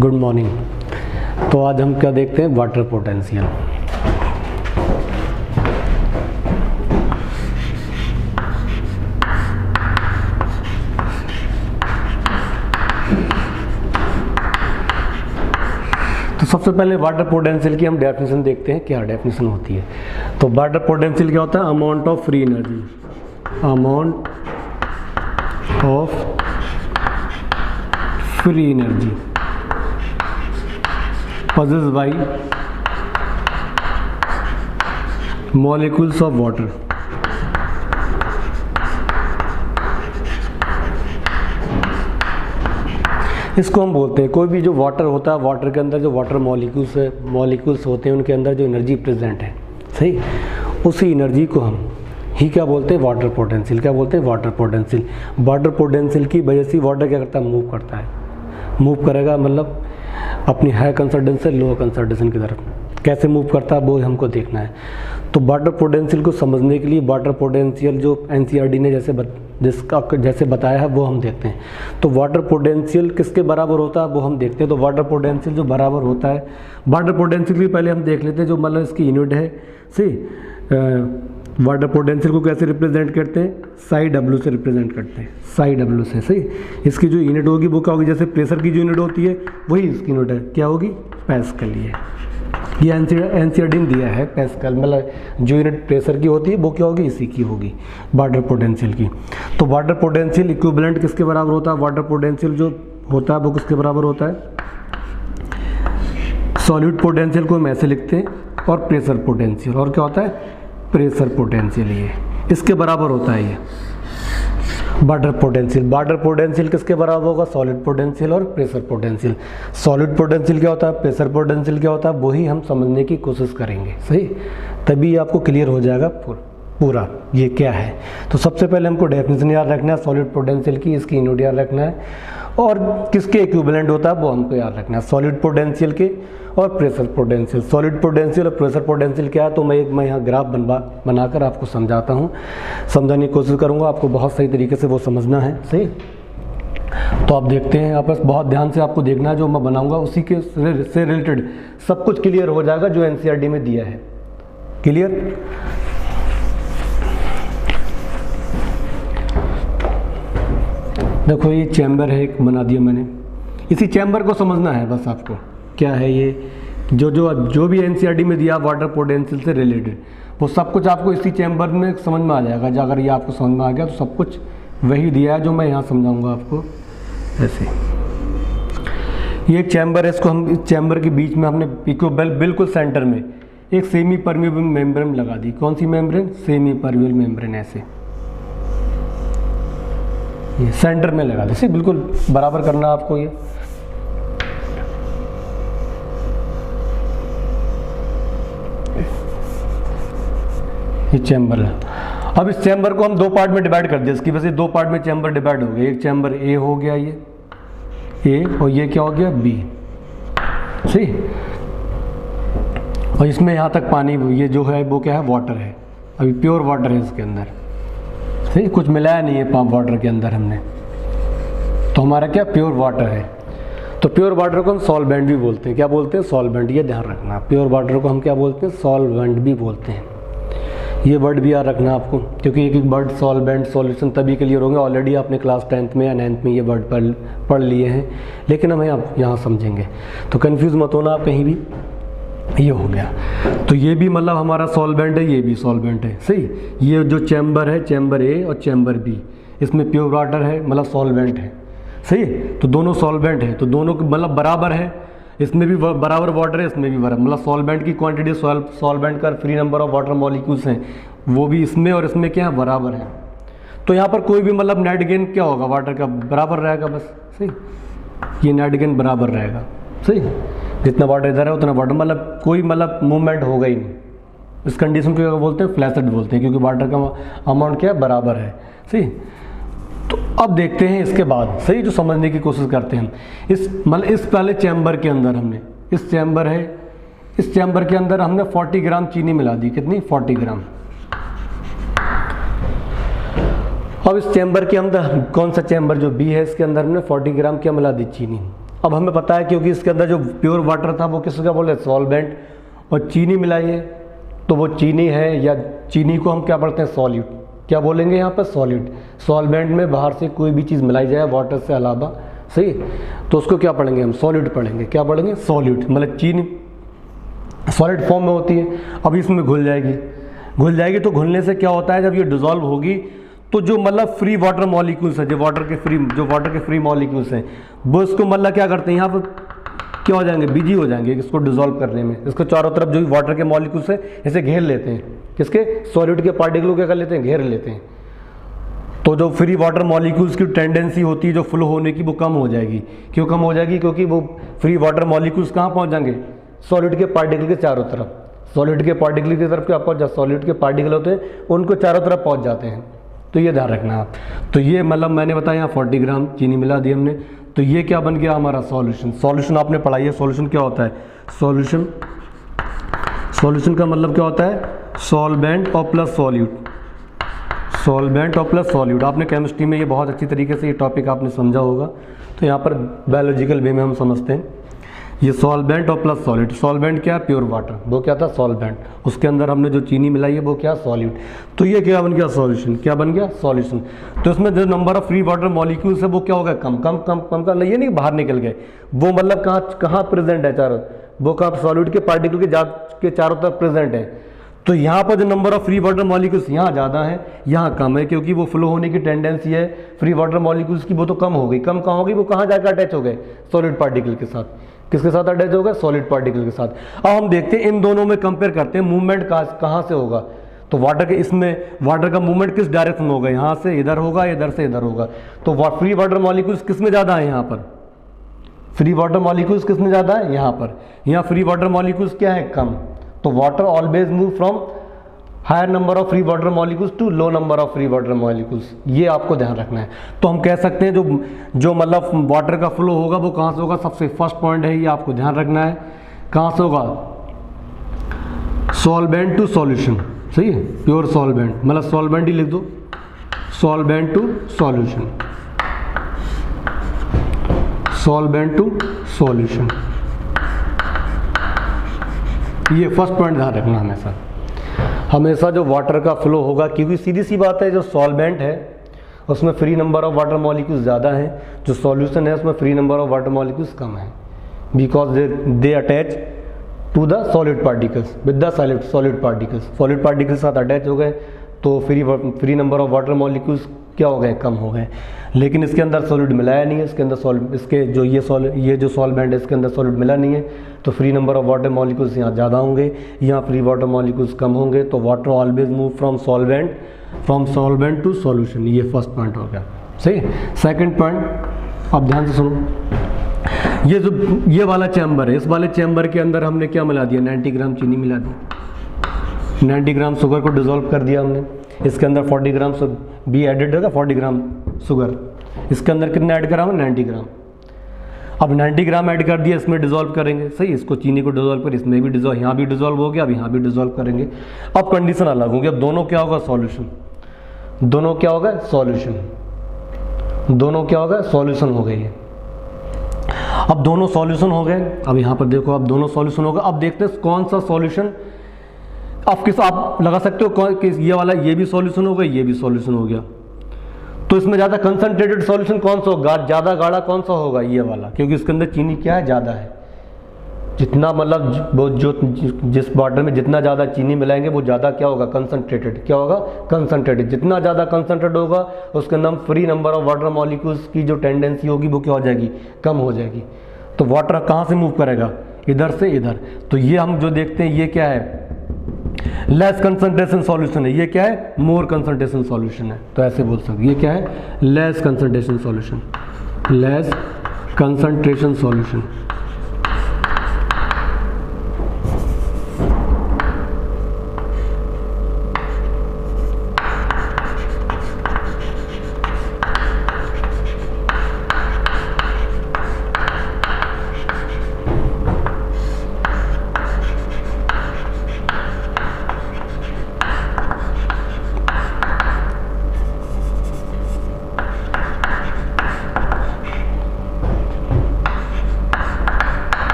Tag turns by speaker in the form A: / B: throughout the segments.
A: Good morning. तो आज हम क्या देखते हैं, वाटर पोटेंशियल। तो सबसे पहले वाटर पोटेंशियल की हम डेफिनेशन देखते हैं, क्या डेफिनेशन होती है। तो वाटर पोटेंशियल क्या होता है? Amount of free energy, amount of free energy possessed by molecules of water इसको हम बोलते हैं, कोई भी जो वाटर होता है, वाटर के अंदर जो वाटर मॉलिक्यूल्स होते हैं, उनके अंदर जो एनर्जी प्रेजेंट है, सही, उसी एनर्जी को हम ही क्या बोलते हैं? Water potential. क्या बोलते हैं? Water potential. वाटर पोटेंशियल की वजह से वाटर क्या करता है? मूव करता है। मूव करेगा मतलब अपनी हाई कंसंट्रेशन से लो कंसंट्रेशन की तरफ। कैसे मूव करता है वो हमको देखना है। तो वाटर पोटेंशियल को समझने के लिए वाटर पोटेंशियल जो एनसीईआरटी ने जैसे बताया है वो हम देखते हैं। तो वाटर पोटेंशियल किसके बराबर होता है वो हम देखते हैं। तो वाटर पोटेंशियल जो बराबर होता है, वाटर पोटेंशियल भी पहले हम देख लेते हैं, जो मतलब इसकी यूनिट है। सही, वाटर पोटेंशियल को कैसे रिप्रेजेंट करते हैं? साई डब्ल्यू से रिप्रेजेंट करते हैं, साई डब्ल्यू से। सही, इसकी जो यूनिट होगी वो क्या होगी? जैसे प्रेशर की जो यूनिट होती है वही इसकी यूनिट है, क्या होगी? पैस्कल। ये एनसीईआरटी ने दिया है पैस्कल, मतलब जो यूनिट प्रेशर की होती है वो क्या होगी? इसी की होगी, वाटर पोटेंशियल की। तो वाटर पोटेंशियल इक्विवेलेंट किसके बराबर होता है? वाटर पोटेंशियल जो होता है वो किसके बराबर होता है? सॉलिड पोटेंशियल को हम ऐसे लिखते हैं, और प्रेशर पोटेंशियल, और क्या होता है? Pressure potential. ये इसके बराबर होता है, ये वाटर पोटेंशियल। वाटर पोटेंशियल किसके बराबर होगा? सॉलिड पोटेंशियल और प्रेशर पोटेंशियल। सॉलिड पोटेंशियल क्या होता है? प्रेशर पोटेंशियल क्या होता है? वही हम समझने की कोशिश करेंगे, सही, तभी आपको क्लियर हो जाएगा पूरा ये क्या है। तो सबसे पहले हमको डेफिनेशन याद रखना है सॉलिड पोटेंशियल की, इसकी यूनिट याद रखना है, और किसके इक्विवेलेंट होता है वो हमको याद रखना है, सॉलिड पोटेंशियल के और प्रेशर पोटेंशियल। सॉलिड पोटेंशियल और प्रेशर पोटेंशियल क्या है, तो मैं यहाँ ग्राफ बनाकर आपको समझाता हूँ, समझाने की कोशिश करूँगा, आपको बहुत सही तरीके से वो समझना है। सही, तो आप देखते हैं, आपस बहुत ध्यान से आपको देखना है, जो मैं बनाऊँगा उसी के से रिलेटेड सब कुछ क्लियर हो जाएगा जो एनसीईआरटी में दिया है। क्लियर? देखो ये चैम्बर है, एक बना दिया मैंने, इसी चैम्बर को समझना है बस आपको, क्या है ये जो भी एनसीईआरटी में दिया वाटर पोटेंशियल से रिलेटेड, वो सब कुछ आपको इसी चैम्बर में समझ में आ जाएगा। अगर ये आपको समझ में आ गया तो सब कुछ वही दिया है जो मैं यहाँ समझाऊंगा आपको। ऐसे ये एक चैम्बर है, इसको हम इस चैम्बर के बीच में हमने बिल्कुल सेंटर में एक सेमी परमेबल मेम्ब्रेन लगा दी। कौन सी मेम्ब्रेन? Semi permeable membrane. ऐसे ये सेंटर में लगा दे, बिल्कुल बराबर करना आपको। ये चैम्बर है। अब इस चैम्बर को हम दो पार्ट में डिवाइड कर दिया, इसकी वजह से दो पार्ट में चैम्बर डिवाइड हो गया। एक चैम्बर ए हो गया, ये ए, और ये क्या हो गया? बी। सही, और इसमें यहाँ तक पानी, ये जो है वो क्या है? वाटर है, अभी प्योर वाटर है इसके अंदर। सही, कुछ मिलाया नहीं है पंप वाटर के अंदर हमने, तो हमारा क्या? प्योर वाटर है। तो प्योर वाटर को हम सॉल्वेंट भी बोलते हैं। क्या बोलते हैं? सॉल्वेंट। ये ध्यान रखना, प्योर वाटर को हम क्या बोलते हैं? सॉल्वेंट भी बोलते हैं। ये वर्ड भी याद रखना आपको, क्योंकि एक वर्ड सॉल्वेंट, सॉल्यूशन तभी क्लियर होंगे। ऑलरेडी आपने क्लास 10th में या 9th में ये वर्ड पढ़ लिए हैं, लेकिन हम यहाँ समझेंगे, तो कन्फ्यूज़ मत होना आप कहीं भी। ये हो गया, तो ये भी मतलब हमारा सॉल्वेंट है, ये भी सॉल्वेंट है। सही, ये जो चैम्बर है, चैम्बर ए और चैम्बर बी, इसमें प्योर वाटर है, मतलब सॉल्वेंट है। सही, तो दोनों सॉल्वेंट है, तो दोनों मतलब बराबर है, इसमें भी बराबर वाटर है, इसमें भी बराबर, मतलब सॉल्वेंट की क्वांटिटी, सॉल्वेंट का free number of water molecules हैं वो भी इसमें और इसमें क्या है? बराबर है। तो यहाँ पर कोई भी मतलब नेट गेन क्या होगा? वाटर का बराबर रहेगा बस। सही, ये नेट गेन बराबर रहेगा। सही, जितना वाटर इधर है उतना वाटर, मतलब कोई मतलब मूवमेंट होगा ही नहीं। इस कंडीशन को क्या बोलते हैं? फ्लैशड बोलते हैं, क्योंकि वाटर का अमाउंट क्या है? बराबर है। सही, तो अब देखते हैं इसके बाद, सही, जो समझने की कोशिश करते हैं हम इस पहले चैम्बर के अंदर हमने, इस चैम्बर है, इस चैम्बर के अंदर हमने 40 ग्राम चीनी मिला दी। कितनी? 40 ग्राम। अब इस चैम्बर के अंदर, कौन सा चैम्बर? जो बी है, इसके अंदर हमने 40 ग्राम क्या मिला दी? चीनी। अब हमें पता है क्योंकि इसके अंदर जो प्योर वाटर था वो किसका बोले सॉल्वेंट, और चीनी मिलाई है तो वो चीनी है, या चीनी को हम क्या पढ़ते हैं सॉल्यूट, क्या बोलेंगे यहाँ पर सॉल्यूट। सॉल्वेंट में बाहर से कोई भी चीज़ मिलाई जाए वाटर से अलावा, सही, तो उसको क्या पढ़ेंगे हम सॉल्यूट पढ़ेंगे। क्या पढ़ेंगे सॉल्यूट, मतलब चीनी सॉलिड फॉर्म में होती है। अब इसमें घुल जाएगी तो घुलने से क्या होता है, जब ये डिजोल्व होगी तो जो मतलब फ्री वाटर मॉलिक्यूल्स है, जो वाटर के फ्री मॉलिक्यूल्स हैं, वो इसको मतलब क्या करते हैं यहाँ पर क्या हो जाएंगे, बिजी हो जाएंगे इसको डिजोल्व करने में। इसको चारों तरफ जो वाटर के मॉलिक्यूल्स है इसे घेर लेते हैं, किसके सॉलिड के पार्टिकल क्या कर लेते हैं, घेर लेते हैं। तो जो फ्री वाटर मॉलिक्यूल्स की टेंडेंसी होती है जो फ्लो होने की, वो कम हो जाएगी। क्यों कम हो जाएगी, क्योंकि वो फ्री वाटर मॉलिक्यूल्स कहाँ पहुँच जाएंगे, सॉलिड के पार्टिकल के चारों तरफ। सॉलिड के पार्टिकल की तरफ क्या पहुँच जाए, सॉलिड के पार्टिकल होते हैं उनको चारों तरफ पहुँच जाते हैं। तो ये ध्यान रखना आप। तो ये मतलब मैंने बताया यहाँ 40 ग्राम चीनी मिला दी हमने, तो ये क्या बन गया हमारा सॉल्यूशन। सॉल्यूशन आपने पढ़ाई है, सॉल्यूशन क्या होता है, सॉल्यूशन का मतलब क्या होता है, सॉल्वेंट और प्लस सॉल्यूट, सॉल्वेंट और प्लस सॉल्यूट। आपने केमिस्ट्री में ये बहुत अच्छी तरीके से ये टॉपिक आपने समझा होगा। तो यहाँ पर बायोलॉजिकल वे में हम समझते हैं ये सॉल्वेंट और प्लस सॉल्यूट। सॉल्वेंट क्या है, प्योर वाटर, वो क्या था सॉल्वेंट, उसके अंदर हमने जो चीनी मिलाई है वो क्या सॉल्यूट। तो ये क्या बन गया सॉल्यूशन, क्या बन गया सॉल्यूशन। तो इसमें जो number of free water molecules है वो क्या हो गया, कम कम कम कम का, ये नहीं बाहर निकल गए, वो मतलब कहाँ प्रेजेंट है चारों, वो कहाँ सॉल्यूट के पार्टिकल के चारों तरफ प्रेजेंट है। तो यहाँ पर जो number of free water molecules यहाँ ज़्यादा है, यहाँ कम है, क्योंकि वो फ्लो होने की टेंडेंसी है फ्री वाटर मॉलिक्यूल्स की, वो तो कम हो गई। कम कहाँ होगी, वो कहाँ जाकर अटैच हो गए, सॉलिड पार्टिकल के साथ। किसके साथ अटैच हो गए, सॉलिड पार्टिकल के साथ। अब हम देखते हैं इन दोनों में कंपेयर करते हैं मूवमेंट कहाँ से होगा। तो वाटर के इसमें वाटर का मूवमेंट किस डायरेक्शन में होगा, यहाँ से इधर होगा, इधर से इधर होगा। तो फ्री वाटर मॉलिक्यूल्स किस में ज़्यादा है, यहाँ पर फ्री वाटर मॉलिक्यूल्स किस में ज़्यादा है, यहाँ पर। यहाँ फ्री वाटर मॉलिक्यूल्स क्या है, कम। तो water always move from higher number of free water molecules to low number of free water molecules, ये आपको ध्यान रखना है। तो हम कह सकते हैं जो मतलब वाटर का फ्लो होगा वो कहाँ से होगा, सबसे फर्स्ट पॉइंट है ये आपको ध्यान रखना है, कहाँ से होगा, सॉल्वेंट टू सॉल्यूशन, सही है, प्योर सॉल्वेंट, मतलब सॉल्वेंट ही लिख दो, solvent to solution, solvent to solution, ये फर्स्ट पॉइंट ध्यान रखना हमेशा जो वाटर का फ्लो होगा, क्योंकि सीधी सी बात है जो सॉल्वेंट है उसमें free number of water molecules ज़्यादा हैं, जो सॉल्यूशन है उसमें free number of water molecules कम है, because they attach to the solid particles with the solid particles. Solid particles साथ अटैच हो गए तो free number of water molecules क्या हो गए, कम हो गए। लेकिन इसके अंदर सॉलिड मिलाया नहीं है, इसके अंदर इसके जो ये जो सॉल्वेंट है इसके अंदर सॉलिड मिला नहीं है, तो free number of water molecules यहाँ ज़्यादा होंगे, यहाँ फ्री वाटर मॉलिक्यूल्स कम होंगे। तो water always move from solvent to solution, ये फर्स्ट पॉइंट हो गया, सही। सेकंड पॉइंट अब ध्यान से सुनो, ये वाला चैम्बर है, इस वाले चैम्बर के अंदर हमने क्या मिला दिया, 90 ग्राम चीनी मिला दी, 90 ग्राम शुगर को डिसॉल्व कर दिया हमने। इसके अंदर 40 ग्राम भी एडेड होगा, 40 ग्राम शुगर, इसके अंदर कितना ऐड करा हमने, 90 ग्राम। अब 90 ग्राम ऐड कर दिया, इसमें डिसॉल्व करेंगे, सही, इसको चीनी को डिसॉल्व कर, इसमें भी डिसॉल्व, यहाँ भी डिसॉल्व हो गया, अब यहाँ भी डिसॉल्व करेंगे। अब कंडीशन अलग होगी, अब दोनों क्या होगा, सॉल्यूशन, दोनों क्या होगा, सॉल्यूशन, दोनों क्या होगा, सॉल्यूशन हो गई है। अब दोनों सॉल्यूशन हो गए, अब यहाँ पर देखो, अब दोनों सॉल्यूशन हो गए। अब देखते हैं कौन सा सॉल्यूशन, आप लगा सकते हो कि ये वाला ये भी सॉल्यूशन हो गया, ये भी सॉल्यूशन हो गया, तो इसमें ज़्यादा कंसंट्रेटेड सॉल्यूशन कौन सा होगा, ज़्यादा गाढ़ा कौन सा होगा, ये वाला, क्योंकि इसके अंदर चीनी क्या है, ज़्यादा है। जितना मतलब जो जिस वाटर में जितना ज़्यादा चीनी मिलाएंगे वो ज़्यादा क्या होगा, कंसंट्रेटेड, क्या होगा, कंसंट्रेटेड। जितना ज़्यादा कंसंट्रेट होगा उसके अंदर free number of water molecules की जो टेंडेंसी होगी वो क्या हो जाएगी, कम हो जाएगी। तो वाटर कहाँ से मूव करेगा, इधर से इधर। तो ये हम जो देखते हैं ये क्या है, लेस कंसंट्रेशन सॉल्यूशन है, ये क्या है, मोर कंसंट्रेशन सॉल्यूशन है। तो ऐसे बोल सकते, ये क्या है, less concentration solution, less concentration solution.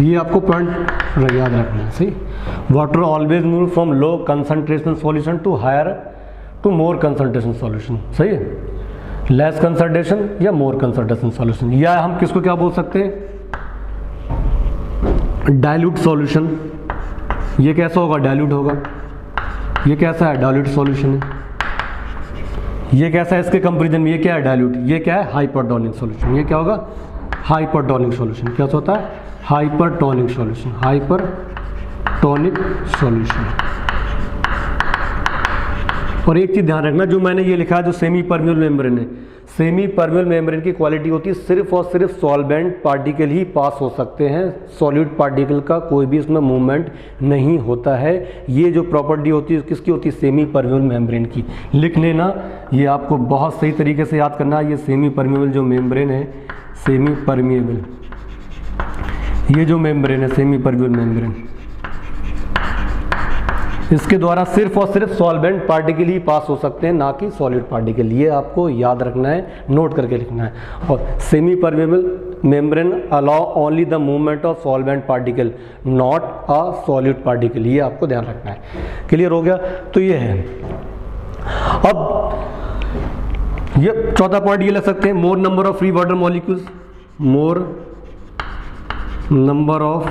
A: ये आपको पॉइंट याद रखना है, सही। Water always move from low concentration solution to higher to more concentration solution, सही है। लेस कंसंट्रेशन या मोर कंसंट्रेशन सॉल्यूशन, या हम किसको क्या बोल सकते हैं, डाइल्यूट सॉल्यूशन। ये कैसा होगा, डाइल्यूट होगा। ये कैसा है, डाइल्यूट सॉल्यूशन है। ये कैसा है इसके कंपेरिजन में, ये क्या है, डाइल्यूट। ये क्या है, हाइपरटोनिक सॉल्यूशन। ये क्या होगा, हाइपरटोनिक सॉल्यूशन। क्या होता है, हाइपरटोनिक सॉल्यूशन, हाइपरटोनिक सॉल्यूशन। और एक चीज ध्यान रखना, जो मैंने ये लिखा है, जो सेमी परमिएबल मेम्ब्रेन है, सेमी परमिएबल मेम्ब्रेन की क्वालिटी होती है सिर्फ और सिर्फ सॉल्वेंट पार्टिकल ही पास हो सकते हैं, सॉलिड पार्टिकल का कोई भी इसमें मूवमेंट नहीं होता है। ये जो प्रॉपर्टी होती है किसकी होती है, सेमी परमिएबल मेम्ब्रेन की। लिख लेना, ये आपको बहुत सही तरीके से याद करना है। ये सेमी परमिएबल जो मेम्ब्रेन है, सेमी परमिएबल, ये जो मेम्ब्रेन है सेमी परमिएबल मेम्ब्रेन, इसके द्वारा सिर्फ और सिर्फ सॉल्वेंट पार्टिकल ही पास हो सकते हैं, ना कि सॉलिड पार्टिकल। ये आपको याद रखना है, नोट करके लिखना है। और semi permeable membrane allow only the movement of solvent particle, not a solid particle. ये आपको ध्यान रखना है। क्लियर हो गया, तो ये है। अब ये चौथा पॉइंट ये लग सकते हैं, मोर number of free water molecules, more number of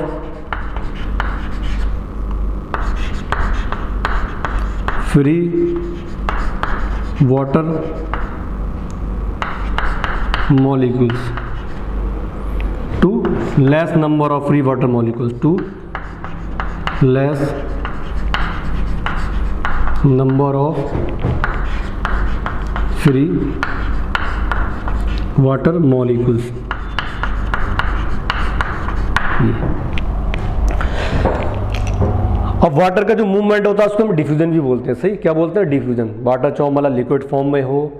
A: free water molecules to less number of free water molecules, to less number of free water molecules। अब वाटर का जो मूवमेंट होता है उसको हम डिफ्यूजन भी बोलते हैं, सही। क्या बोलते हैं, डिफ्यूजन। वाटर चाहे मतलब लिक्विड फॉर्म में हो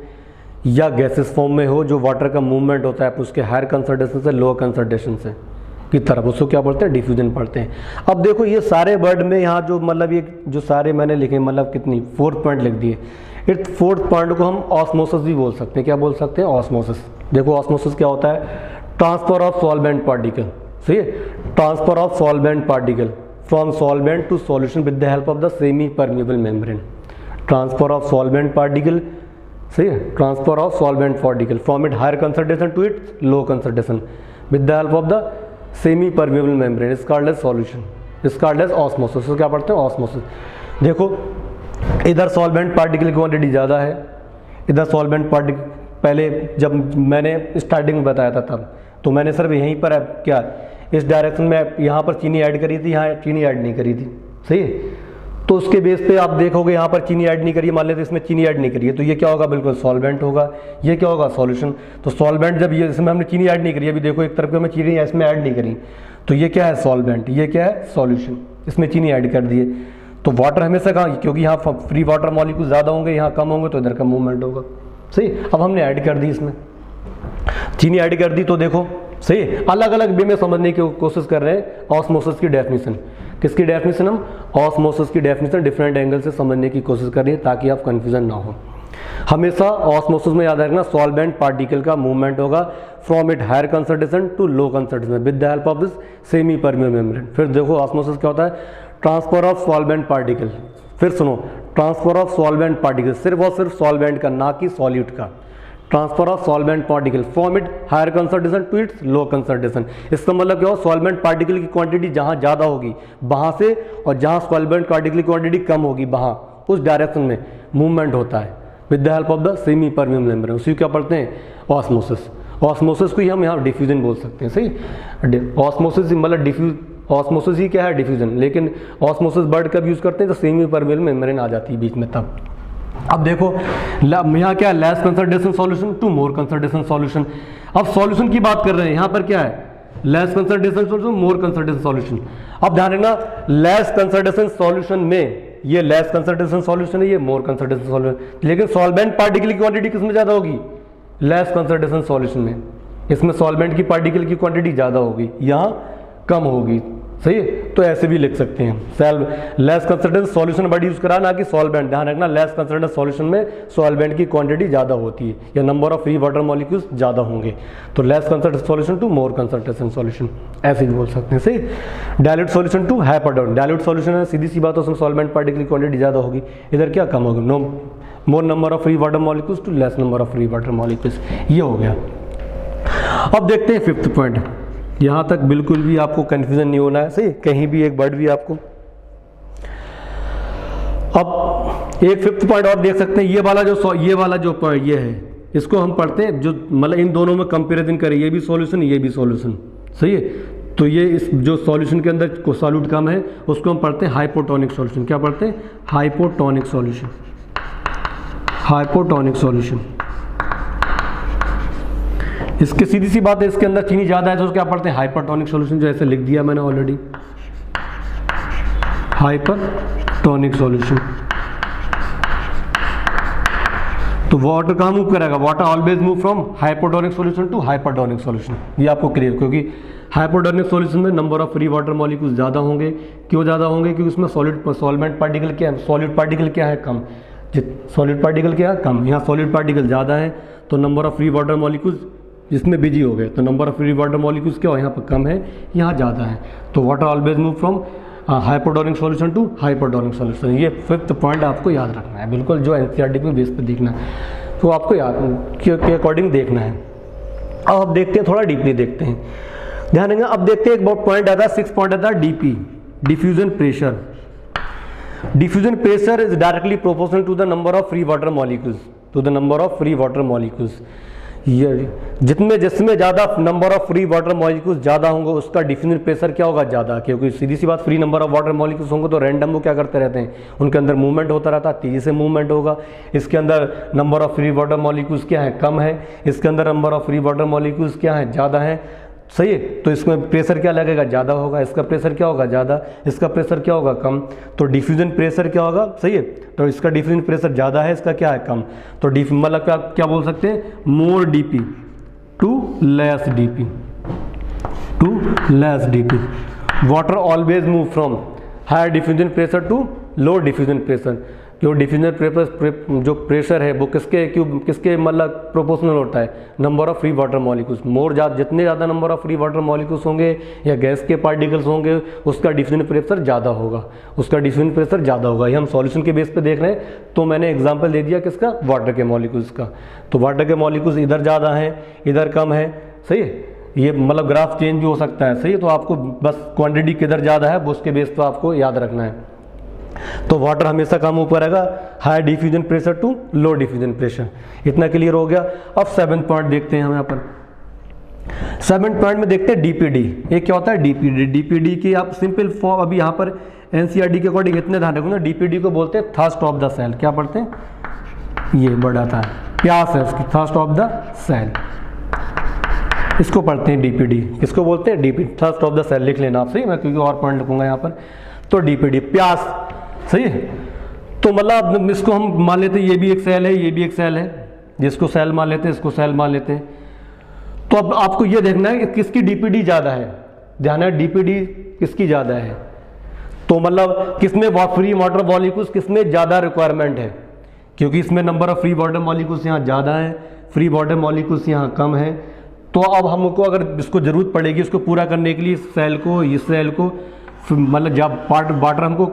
A: या गैसेस फॉर्म में हो, जो वाटर का मूवमेंट होता है उसके हायर कंसंट्रेशन से लोअर कंसंट्रेशन से की तरफ, उसको क्या बोलते हैं, डिफ्यूजन पढ़ते हैं। अब देखो ये सारे वर्ड में यहाँ जो मतलब ये जो सारे मैंने लिखे, मतलब कितनी 4 पॉइंट लिख दिए। इस 4th पॉइंट को हम ऑस्मोसिस भी बोल सकते हैं। क्या बोल सकते हैं, ऑस्मोसिस। देखो ऑस्मोसिस क्या होता है, ट्रांसफर ऑफ सॉल्वेंट पार्टिकल, सही है। Transfer of solvent particle from solvent to solution with the help of the semi permeable membrane. Transfer of solvent particle, सही है। Transfer of solvent particle from it higher concentration to its low concentration with the help of the semi permeable membrane is called as solution, is called as osmosis. तो क्या पढ़ते हैं, osmosis. देखो इधर solvent particle की quantity ज़्यादा है, इधर सॉल्वेंट पार्टिकल, पहले जब मैंने स्टार्टिंग में बताया था तब तो मैंने सिर्फ यहीं पर क्या इस डायरेक्शन में यहाँ पर चीनी ऐड करी थी, यहाँ चीनी ऐड नहीं करी थी, सही है। तो उसके बेस पे आप देखोगे यहाँ पर चीनी ऐड नहीं करी, मान लेते इसमें चीनी ऐड नहीं करी है, तो ये क्या होगा, बिल्कुल सॉल्वेंट होगा। ये क्या होगा, सॉल्यूशन। तो सॉल्वेंट जब ये इसमें हमने चीनी ऐड नहीं करी, अभी देखो एक तरफ में चीनी इसमें ऐड नहीं करी, तो ये क्या है, सॉल्वेंट। ये क्या है, सॉल्यूशन। इसमें चीनी ऐड कर दिए तो वाटर हमेशा कहाँ, क्योंकि यहाँ फ्री वाटर मॉलिक्यूल ज़्यादा होंगे, यहाँ कम होंगे, तो इधर का मूवमेंट होगा, सही। अब हमने ऐड कर दी, इसमें चीनी ऐड कर दी, तो देखो सही, अलग अलग वे में समझने की कोशिश कर रहे हैं ऑस्मोसिस की डेफिनेशन। किसकी डेफिनेशन, हम ऑस्मोसिस की डेफिनेशन डिफरेंट एंगल से समझने की कोशिश कर रही है, ताकि आप कंफ्यूजन ना हो। हमेशा ऑस्मोसिस में याद रखना, सॉल्वेंट पार्टिकल का मूवमेंट होगा from it higher concentration to low concentration with the help of this semi permeable membrane. फिर देखो ऑस्मोसिस क्या होता है, ट्रांसफर ऑफ सॉल्वेंट पार्टिकल। फिर सुनो, ट्रांसफर ऑफ सॉल्वेंट पार्टिकल, सिर्फ और सिर्फ सॉल्वेंट का, ना कि सॉल्यूट का। Transfer of solvent particle from it higher concentration to its low concentration. इसका मतलब क्या हो, सॉल्वेंट पार्टिकल की क्वांटिटी जहां ज्यादा होगी वहां से, और जहां सॉल्वेंट पार्टिकल की क्वांटिटी कम होगी वहां, उस डायरेक्शन में मूवमेंट होता है with the help of the semi permeable membrane. उसी क्या पढ़ते हैं, ऑस्मोसिस। ऑस्मोसिस को ही हम यहाँ डिफ्यूजन बोल सकते हैं, सही। ऑस्मोसिस मतलब ऑस्मोसिस ही क्या है, डिफ्यूजन। लेकिन ऑस्मोसिस वर्ड कब यूज करते हैं, तो सेमी परमिएबल मेम्ब्रेन आ जाती है बीच में तब। अब देखो यहाँ क्या है, less concentration solution to more concentration solution. अब सॉल्यूशन की बात कर रहे हैं, यहाँ पर क्या है, less concentration solution, more concentration solution. अब ध्यान रखना, लेस कंसंट्रेशन सॉल्यूशन में ये लेस कंसंट्रेशन सॉल्यूशन है, ये मोर कंसंट्रेशन सॉल्यूशन। लेकिन सॉल्वेंट पार्टिकल की क्वांटिटी किसमें ज्यादा होगी, लेस कंसंट्रेशन सॉल्यूशन में। इसमें सॉल्वेंट की पार्टिकल की क्वांटिटी ज्यादा होगी, यहाँ कम होगी, सही है, तो ऐसे भी लिख सकते हैं। Cell less concentrated solution word use करा, ना कि सॉल्वेंट। ध्यान रखना, लेस कंसंट्रेटेड सॉल्यूशन में सॉल्वेंट की क्वांटिटी ज़्यादा होती है या number of free water molecules ज़्यादा होंगे, तो less concentrated solution to more concentration solution, ऐसे भी बोल सकते हैं। सही। Dilute solution to hypertonic, dilute solution है, सीधी सी बात है, उसमें सॉल्वेंट पार्टिकल की क्वांटिटी ज़्यादा होगी, इधर क्या कम होगी, no more number of free water molecules to less number of free water molecules, ये हो गया। अब देखते हैं फिफ्थ पॉइंट। यहाँ तक बिल्कुल भी आपको कंफ्यूजन नहीं होना है, सही, कहीं भी एक वर्ड भी आपको। अब एक फिफ्थ पॉइंट और देख सकते हैं, ये वाला जो पॉइंट ये है, इसको हम पढ़ते हैं, जो मतलब इन दोनों में कंपैरिजन करें, ये भी सॉल्यूशन ये भी सॉल्यूशन, सही है। तो ये इस जो सॉल्यूशन के अंदर को सॉल्यूट कम है उसको हम पढ़ते हैं हाइपोटोनिक सॉल्यूशन। क्या पढ़ते हैं? Hypotonic solution, hypotonic solution. इसकी सीधी सी बात है, इसके अंदर चीनी ज़्यादा है तो क्या पढ़ते हैं? हाइपरटोनिक सॉल्यूशन, जो ऐसे लिख दिया मैंने ऑलरेडी, हाइपरटोनिक सॉल्यूशन। तो वाटर कहाँ मूव करेगा? Water always move from hypotonic solution to hypertonic solution, ये आपको क्लियर, क्योंकि हाइपोटोनिक सॉल्यूशन में number of free water molecules ज़्यादा होंगे। क्यों ज़्यादा होंगे? क्योंकि उसमें सॉल्वेंट पार्टिकल क्या है, सॉलिड पार्टिकल क्या है? कम। सॉलिड पार्टिकल क्या है? कम। यहाँ सॉलिड पार्टिकल ज़्यादा है तो number of free water molecules इसमें बिजी हो गए, तो number of free water molecules क्या हो, यहाँ पर कम है, यहाँ ज़्यादा है। तो water always move from hypotonic solution to hypertonic solution. ये फिफ्थ पॉइंट आपको याद रखना है, बिल्कुल जो एनसीईआरटी पे बेस पे देखना है, तो आपको याद के अकॉर्डिंग देखना है। अब देखते हैं, थोड़ा डीपली देखते हैं, ध्यान देंगे। अब देखते हैं, एक पॉइंट आता है, 6 पॉइंट आता है DP, diffusion pressure. Diffusion pressure is directly proportional to the number of free water molecules, to the number of free water molecules. ये जिसमें ज़्यादा number of free water molecules ज़्यादा होंगे उसका डिफ्यूजन प्रेशर क्या होगा? ज़्यादा, क्योंकि सीधी सी बात, free number of water molecules होंगे तो रैंडम वो क्या करते रहते हैं, उनके अंदर मूवमेंट होता रहता है, तेज़ी से मूवमेंट होगा। इसके अंदर number of free water molecules क्या है? कम है। इसके अंदर number of free water molecules क्या है? ज़्यादा है, सही है। तो इसमें प्रेशर क्या लगेगा? ज़्यादा होगा। इसका प्रेशर क्या होगा? ज़्यादा। इसका प्रेशर क्या होगा? कम। तो डिफ्यूजन प्रेशर क्या होगा? सही है, तो इसका डिफ्यूजन प्रेशर ज़्यादा है, इसका क्या है? कम। तो मतलब क्या बोल सकते हैं? More DP to less DP, to less DP. Water always move from higher diffusion pressure to low diffusion pressure. जो डिफ्यूजन प्रेशर जो प्रेशर है वो किसके मतलब प्रोपोर्शनल होता है? Number of free water molecules. जितने ज़्यादा number of free water molecules होंगे या गैस के पार्टिकल्स होंगे उसका डिफ्यूजन प्रेशर ज़्यादा होगा, उसका डिफ्यूजन प्रेशर ज़्यादा होगा। ये हम सॉल्यूशन के बेस पे देख रहे हैं, तो मैंने एग्जांपल दे दिया किसका? वाटर के मॉलिक्यूल्स का। तो वाटर के मॉलिक्यूल्स इधर ज़्यादा हैं, इधर कम है, सही है। ये मतलब ग्राफ चेंज भी हो सकता है, सही है। तो आपको बस क्वांटिटी किधर ज़्यादा है वो उसके बेस पर आपको याद रखना है। तो वाटर हमेशा कम ऊपर आएगा, high diffusion pressure to low diffusion pressure. इतना क्लियर हो गया। अब 7th पॉइंट देखते हैं हम यहाँ पर। 7th पॉइंट में देखते हैं डीपीडी। ये क्या होता है? डीपीडी। डीपीडी की आप सिंपल फॉर्म अभी यहाँ पर एनसीईआरटी के अकॉर्डिंग इतने ध्यान रखो ना, डीपीडी को बोलते हैं थर्स्ट ऑफ द सेल। क्या पढ़ते हैं? ये वर्ड आता है, प्यास है उसकी, थर्स्ट ऑफ द सेल, इसको पढ़ते हैं डीपीडी। किसको बोलते हैं? DP, thirst of the cell. लिख लेना आप, सही। मैं क्योंकि और पॉइंट लिखूंगा यहाँ पर। तो डीपीडी प्यास, सही है। तो मतलब इसको हम मान लेते हैं ये भी एक सेल है, ये भी एक सेल है, जिसको सेल मान लेते हैं, इसको सेल मान लेते हैं। तो अब आपको ये देखना है कि किसकी डीपीडी ज़्यादा है। ध्यान है, डीपीडी किसकी ज़्यादा है, तो मतलब किसमें फ्री वाटर मॉलिक्यूल्स किसमें ज़्यादा रिक्वायरमेंट है, क्योंकि इसमें number of free water molecules यहाँ ज़्यादा है, फ्री वाटर मॉलिक्यूल्स यहाँ कम है। तो अब हमको अगर इसको ज़रूरत पड़ेगी इसको पूरा करने के लिए, इस सेल को मतलब जब वाटर हमको,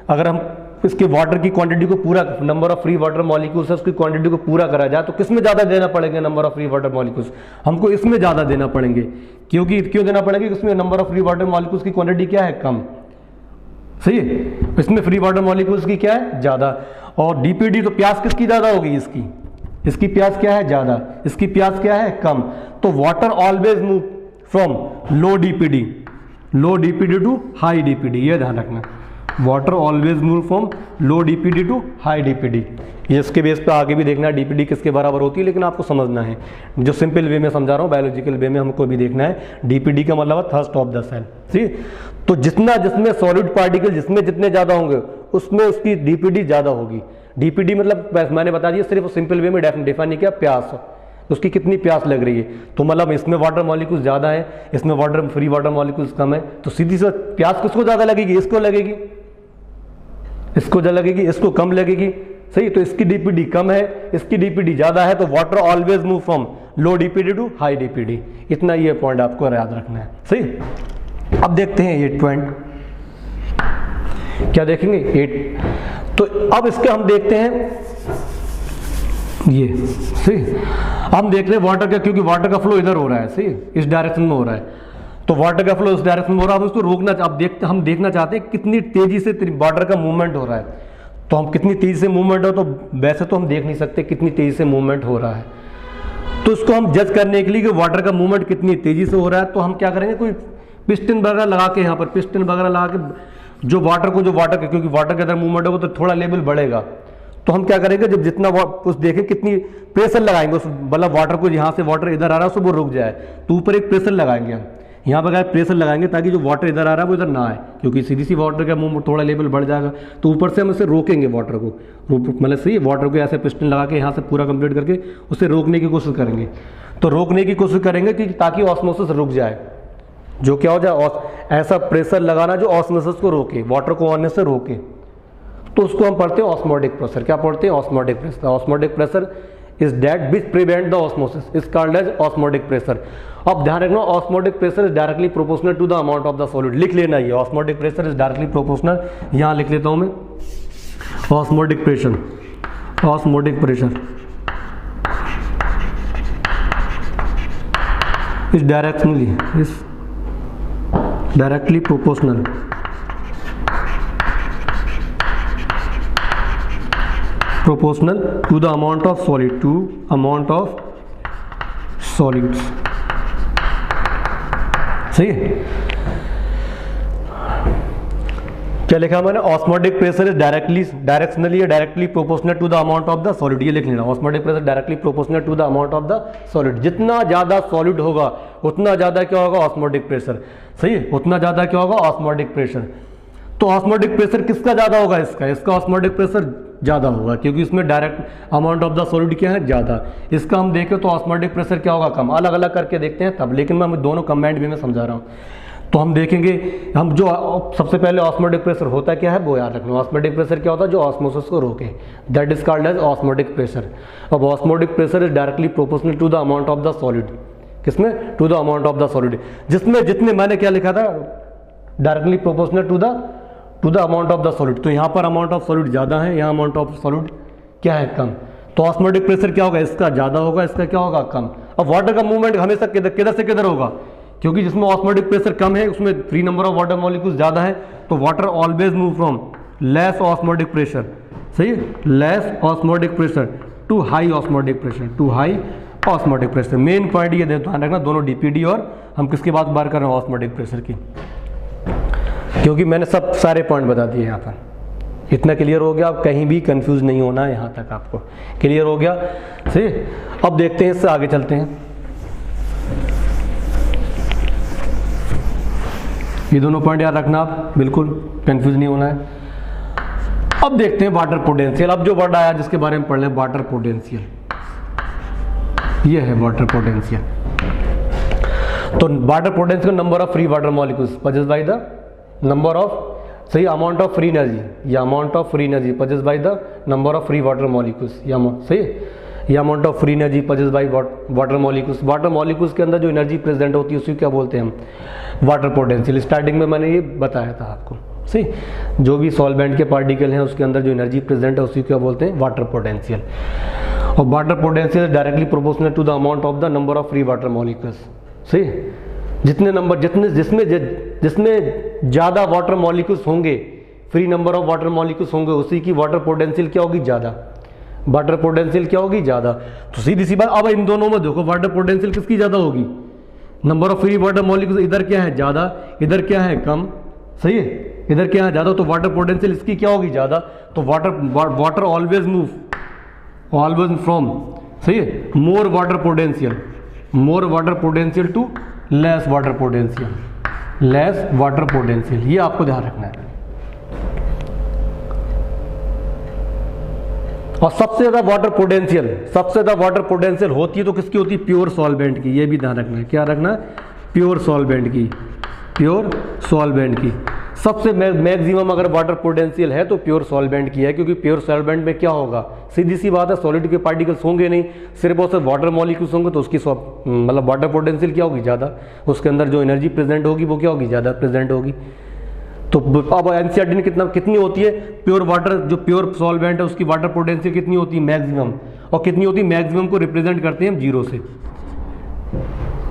A: अगर हम इसके वाटर की क्वांटिटी को पूरा, number of free water molecules है उसकी क्वांटिटी को पूरा करा जाए, तो किसमें ज़्यादा देना पड़ेगा? Number of free water molecules हमको इसमें ज़्यादा देना पड़ेंगे। क्यों देना पड़ेगा? इसमें number of free water molecules की क्वांटिटी क्या है? कम, सही है। इसमें फ्री वाटर मॉलिक्यूल्स की क्या है? ज़्यादा। और डीपीडी तो प्यास किसकी ज़्यादा होगी? इसकी प्यास क्या है? ज़्यादा। इसकी प्यास क्या है? कम। तो water always move from low DPD to high DPD, ये ध्यान रखना। Water always move from low DPD to high DPD. ये इसके बेस पे आगे भी देखना है डीपीडी किसके बराबर होती है, लेकिन आपको समझना है जो सिंपल वे में समझा रहा हूँ, बायोलॉजिकल वे में हमको भी देखना है। डीपीडी का मतलब है थर्स्ट ऑफ द सेल, ठीक। तो जिसमें सॉलिड पार्टिकल जितने ज़्यादा होंगे उसमें उसकी डीपीडी ज़्यादा होगी। डीपीडी मतलब मैंने बता दिया, सिर्फ सिंपल वे में डिफाइन नहीं किया, प्यास, उसकी कितनी प्यास लग रही है। तो मतलब इसमें वाटर मॉलिक्यूल्स ज़्यादा है, इसमें वाटर फ्री वाटर मॉलिक्यूल्स कम है, तो सीधी सी प्यास किसको ज़्यादा लगेगी, इसको लगेगी, इसको ज़्यादा लगेगी, इसको कम लगेगी। सही, तो इसकी डीपीडी कम है, इसकी डीपीडी ज़्यादा है, तो water always move from low DPD to high DPD. इतना ये पॉइंट आपको याद रखना है। सही, अब देखते हैं 8 पॉइंट, क्या देखेंगे 8। तो अब इसके हम देखते हैं ये, सही, हम देख रहे हैं वाटर का, क्योंकि वाटर का फ्लो इधर हो रहा है, सही, इस डायरेक्शन में हो रहा है, तो वाटर का फ्लो इस डायरेक्शन में हो रहा है, हम उसको रोकना, हम देखना चाहते हैं कितनी तेजी से वाटर का मूवमेंट हो रहा है। तो हम कितनी तेजी से मूवमेंट हो, तो वैसे तो हम देख नहीं सकते कितनी तेजी से मूवमेंट हो रहा है, तो इसको हम जज करने के लिए कि वाटर का मूवमेंट कितनी तेजी से हो रहा है, तो हम क्या करेंगे, कोई पिस्टन वगैरह लगा के, यहाँ पर पिस्टन वगैरह लगा के जो वाटर का, क्योंकि वाटर के अंदर मूवमेंट होगा तो थोड़ा लेवल बढ़ेगा, तो हम क्या करेंगे, जब जितना उस देखें कितनी प्रेशर लगाएंगे उस, मतलब वाटर को, यहाँ से वाटर इधर आ रहा है उसको वो रुक जाए, तो ऊपर एक प्रेशर लगाएंगे हम, यहाँ पर प्रेशर लगाएंगे ताकि जो वाटर इधर आ रहा है वो इधर ना आए, क्योंकि सीधी सी वाटर का मूवमेंट थोड़ा लेवल बढ़ जाएगा, तो ऊपर से हम इसे रोकेंगे वाटर को, मतलब सही वाटर को ऐसे पिस्टन लगा के यहाँ से पूरा कंप्लीट करके उसे रोकने की कोशिश करेंगे। तो रोकने की कोशिश करेंगे कि ताकि ऑस्मोसिस रुक जाए, जो क्या हो जाए, ऐसा प्रेशर लगाना जो ऑस्मोसिस को रोके, वाटर को आने से रोके, तो उसको हम पढ़ते हैं ऑस्मोटिक प्रेशर। क्या पढ़ते हैं, osmotic pressure. Osmotic pressure is that which prevent the osmosis is called as osmotic pressure. अब ध्यान रखना, osmotic pressure is directly proportional to the amount of the solid, लिख लेना ये, osmotic pressure is directly proportional, यहाँ लिख लेता हूँ मैं, osmotic pressure, osmotic pressure is directly proportional to the amount of solids, सही है। क्या लिखा मैंने, osmotic pressure is directionally directly proportional to the amount of the solid, ये लिख लेना, osmotic pressure directly proportional to the amount of the solid. जितना ज्यादा सॉलिड होगा उतना ज्यादा क्या होगा, ऑस्मोटिक प्रेशर, सही है, उतना ज्यादा क्या होगा, ऑस्मोटिक प्रेशर। तो ऑस्मोटिक प्रेशर किसका ज्यादा होगा, इसका ऑस्मोटिक प्रेशर ज्यादा होगा, क्योंकि इसमें direct amount of the solid क्या है, ज्यादा। इसका हम देखें तो ऑस्मोटिक प्रेशर क्या होगा, कम। अलग अलग करके देखते हैं तब, लेकिन मैं दोनों कंबाइंड वे में समझा रहा हूँ। तो हम देखेंगे, हम जो सबसे पहले ऑस्मोटिक प्रेशर होता क्या है वो याद रखना। ऑस्मोटिक प्रेशर क्या होता है, जो ऑस्मोसिस को रोके, that is called as osmotic pressure. अब osmotic pressure is directly proportional to the amount of the solid, किसमें, to the amount of the solid, जिसमें जितने मैंने क्या लिखा था, directly proportional to the amount of the solid. तो यहाँ पर अमाउंट ऑफ सॉलिड ज़्यादा है, यहाँ अमाउंट ऑफ सॉलिड क्या है, कम। तो ऑस्मोटिक प्रेशर क्या होगा, इसका ज़्यादा होगा, इसका क्या होगा, कम। अब वाटर का मूवमेंट हमेशा किधर से किधर होगा, क्योंकि जिसमें ऑस्मोटिक प्रेशर कम है उसमें free number of water molecules ज़्यादा है, तो water always move from less osmotic pressure, सही है, less osmotic pressure to high osmotic pressure, to high osmotic pressure. Main point ये ध्यान रखना, दोनों डीपीडी और हम किसकी बात कर रहे हैं, ऑस्मोटिक प्रेशर की, क्योंकि मैंने सब सारे पॉइंट बता दिए यहाँ पर। इतना क्लियर हो गया, अब कहीं भी कंफ्यूज नहीं होना है, यहाँ तक आपको क्लियर हो गया, सही। अब देखते हैं, इससे आगे चलते हैं। ये दोनों पॉइंट याद रखना आप, बिल्कुल कंफ्यूज नहीं होना है। अब देखते हैं वाटर पोटेंशियल। अब जो वर्ड आया जिसके बारे में पढ़ लें, वाटर पोटेंशियल, ये है वाटर पोटेंशियल। तो water potential number of free water molecules possessed by the number of, सही, अमाउंट ऑफ फ्री एनर्जी, या amount of free energy possessed by the number of free water molecules, या सही, या amount of free energy possessed by water molecules. Water molecules के अंदर जो energy present होती है उसी क्या बोलते हैं हम, वाटर पोटेंशियल। स्टार्टिंग में मैंने ये बताया था आपको, सही, जो भी सॉल्वेंट के पार्टिकल हैं उसके अंदर जो एनर्जी प्रेजेंट है उसी क्या बोलते हैं, वाटर पोटेंशियल। और water potential directly proportional to the amount of the number of free water molecules, सही। जिसमें ज़्यादा वाटर मॉलिक्यूल्स होंगे, free number of water molecules होंगे, उसी की वाटर पोटेंशियल क्या होगी, ज़्यादा। वाटर पोटेंशियल क्या होगी, ज़्यादा। तो सीधी सी बात, अब इन दोनों में देखो वाटर पोटेंशियल किसकी ज़्यादा होगी, number of free water molecules, इधर क्या है ज़्यादा, इधर क्या है कम, सही है, इधर क्या है ज़्यादा, तो वाटर पोटेंशियल इसकी क्या होगी, ज़्यादा। तो वाटर ऑलवेज मूव फ्रॉम, सही है, more water potential to less water potential, ये आपको ध्यान रखना है। और सबसे ज़्यादा वाटर पोटेंशियल होती है तो किसकी होती है? प्योर सॉल्वेंट की। ये भी ध्यान रखना है, क्या रखना है? प्योर सॉल्वेंट की। सबसे मैक्सिमम अगर वाटर पोटेंशियल है तो प्योर सॉल्वेंट की है, क्योंकि प्योर सॉल्वेंट में क्या होगा? सीधी सी बात है, सॉलिड के पार्टिकल्स होंगे नहीं, सिर्फ और सिर्फ वाटर मॉलिक्यूल्स होंगे, तो उसकी मतलब वाटर पोटेंशियल क्या होगी? ज़्यादा। उसके अंदर जो एनर्जी प्रेजेंट होगी वो क्या होगी? ज़्यादा प्रेजेंट होगी। तो अब एनसीईआरटी ने कितनी होती है? प्योर वाटर, जो प्योर सॉल्वेंट है उसकी वाटर पोटेंशियल कितनी होती है? मैक्सिमम। और कितनी होती है? मैक्सिमम को रिप्रेजेंट करते हैं हम 0 से।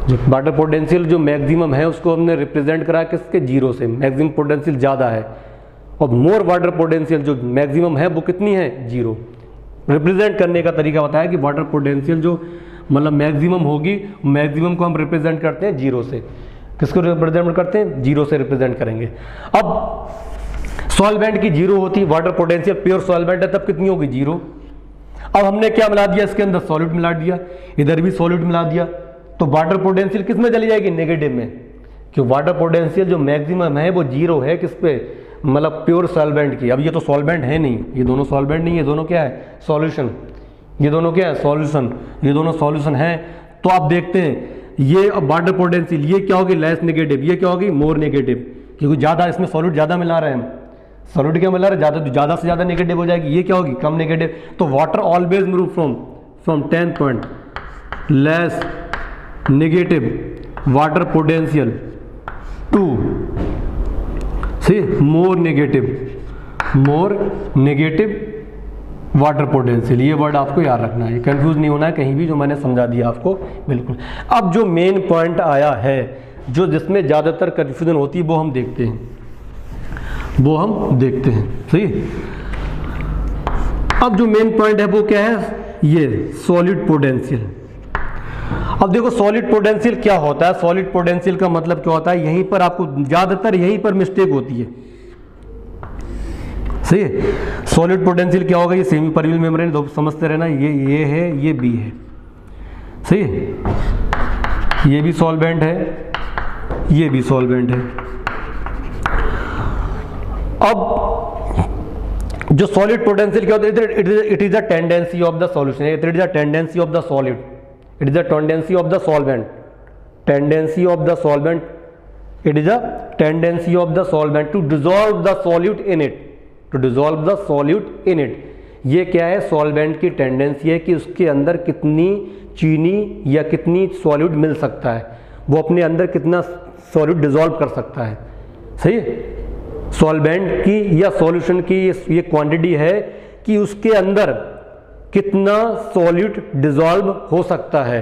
A: जो वाटर पोटेंशियल जो मैक्सिमम है उसको हमने रिप्रेजेंट करा किसके? 0 से। मैक्सिमम पोटेंशियल ज़्यादा है, और मोर वाटर पोटेंशियल जो मैक्सिमम है वो कितनी है? 0। रिप्रेजेंट करने का तरीका बताया कि वाटर पोटेंशियल जो मतलब मैक्सिमम होगी, मैक्सिमम को हम रिप्रेजेंट करते हैं 0 से। किसको रिप्रेजेंट करते हैं? 0 से रिप्रेजेंट करेंगे। अब सॉल्वेंट की 0 होती है वाटर पोटेंशियल, प्योर सॉल्वेंट है तब कितनी होगी? 0। अब हमने क्या मिला दिया इसके अंदर? सॉलिड मिला दिया, इधर भी सॉलिड मिला दिया, तो वाटर पोटेंशियल किस में चली जाएगी? नेगेटिव में। क्योंकि वाटर पोटेंशियल जो मैक्सिमम है वो 0 है किस पे? मतलब प्योर सॉल्वेंट की। अब ये तो सॉल्वेंट है नहीं, ये दोनों सॉल्वेंट नहीं है, दोनों क्या है? सॉल्यूशन। ये दोनों क्या है? सॉल्यूशन। ये दोनों सॉल्यूशन है। तो आप देखते हैं ये वाटर पोटेंशियल ये क्या होगी? Less negative. ये क्या होगी? मोर नेगेटिव, क्योंकि ज़्यादा इसमें सॉलिड ज़्यादा मिला रहे हैं हम। सॉलिड क्या मिला रहे हैं? ज़्यादा से ज़्यादा नेगेटिव हो जाएगी। ये क्या होगी? कम नेगेटिव। तो water always move from 10 point less negative water potential to more negative water potential. ये वर्ड आपको याद रखना है, कंफ्यूज नहीं होना है कहीं भी, जो मैंने समझा दिया आपको बिल्कुल। अब जो मेन पॉइंट आया है, जो जिसमें ज़्यादातर कंफ्यूजन होती है, वो हम देखते हैं। सही। अब जो मेन पॉइंट है वो क्या है? ये सॉलिड पोटेंशियल। अब देखो सॉलिड पोटेंशियल क्या होता है? सॉलिड पोटेंशियल का मतलब क्या होता है? यहीं पर आपको ज़्यादातर यहीं पर मिस्टेक होती है। सही है। सॉलिड पोटेंशियल क्या होगा? ये सेमी परमेबल मेम्ब्रेन, समझते रहना, ये है, ये बी है। सही है। ये भी सॉल्वेंट है, ये भी सॉल्वेंट है। अब जो सॉलिड पोटेंशियल क्या होता है? It is a tendency of the solution, it is a tendency of the solid, it is a tendency of the solvent, it is a tendency of the solvent to dissolve the solute in it, ये क्या है? Solvent की tendency है कि उसके अंदर कितनी चीनी या कितनी सॉल्यूट मिल सकता है, वो अपने अंदर कितना सॉल्यूट डिसॉल्व कर सकता है। सही है। सॉल्वेंट की या सॉल्यूशन की ये क्वांटिटी है कि उसके अंदर कितना सॉल्यूट डिसॉल्व हो सकता है,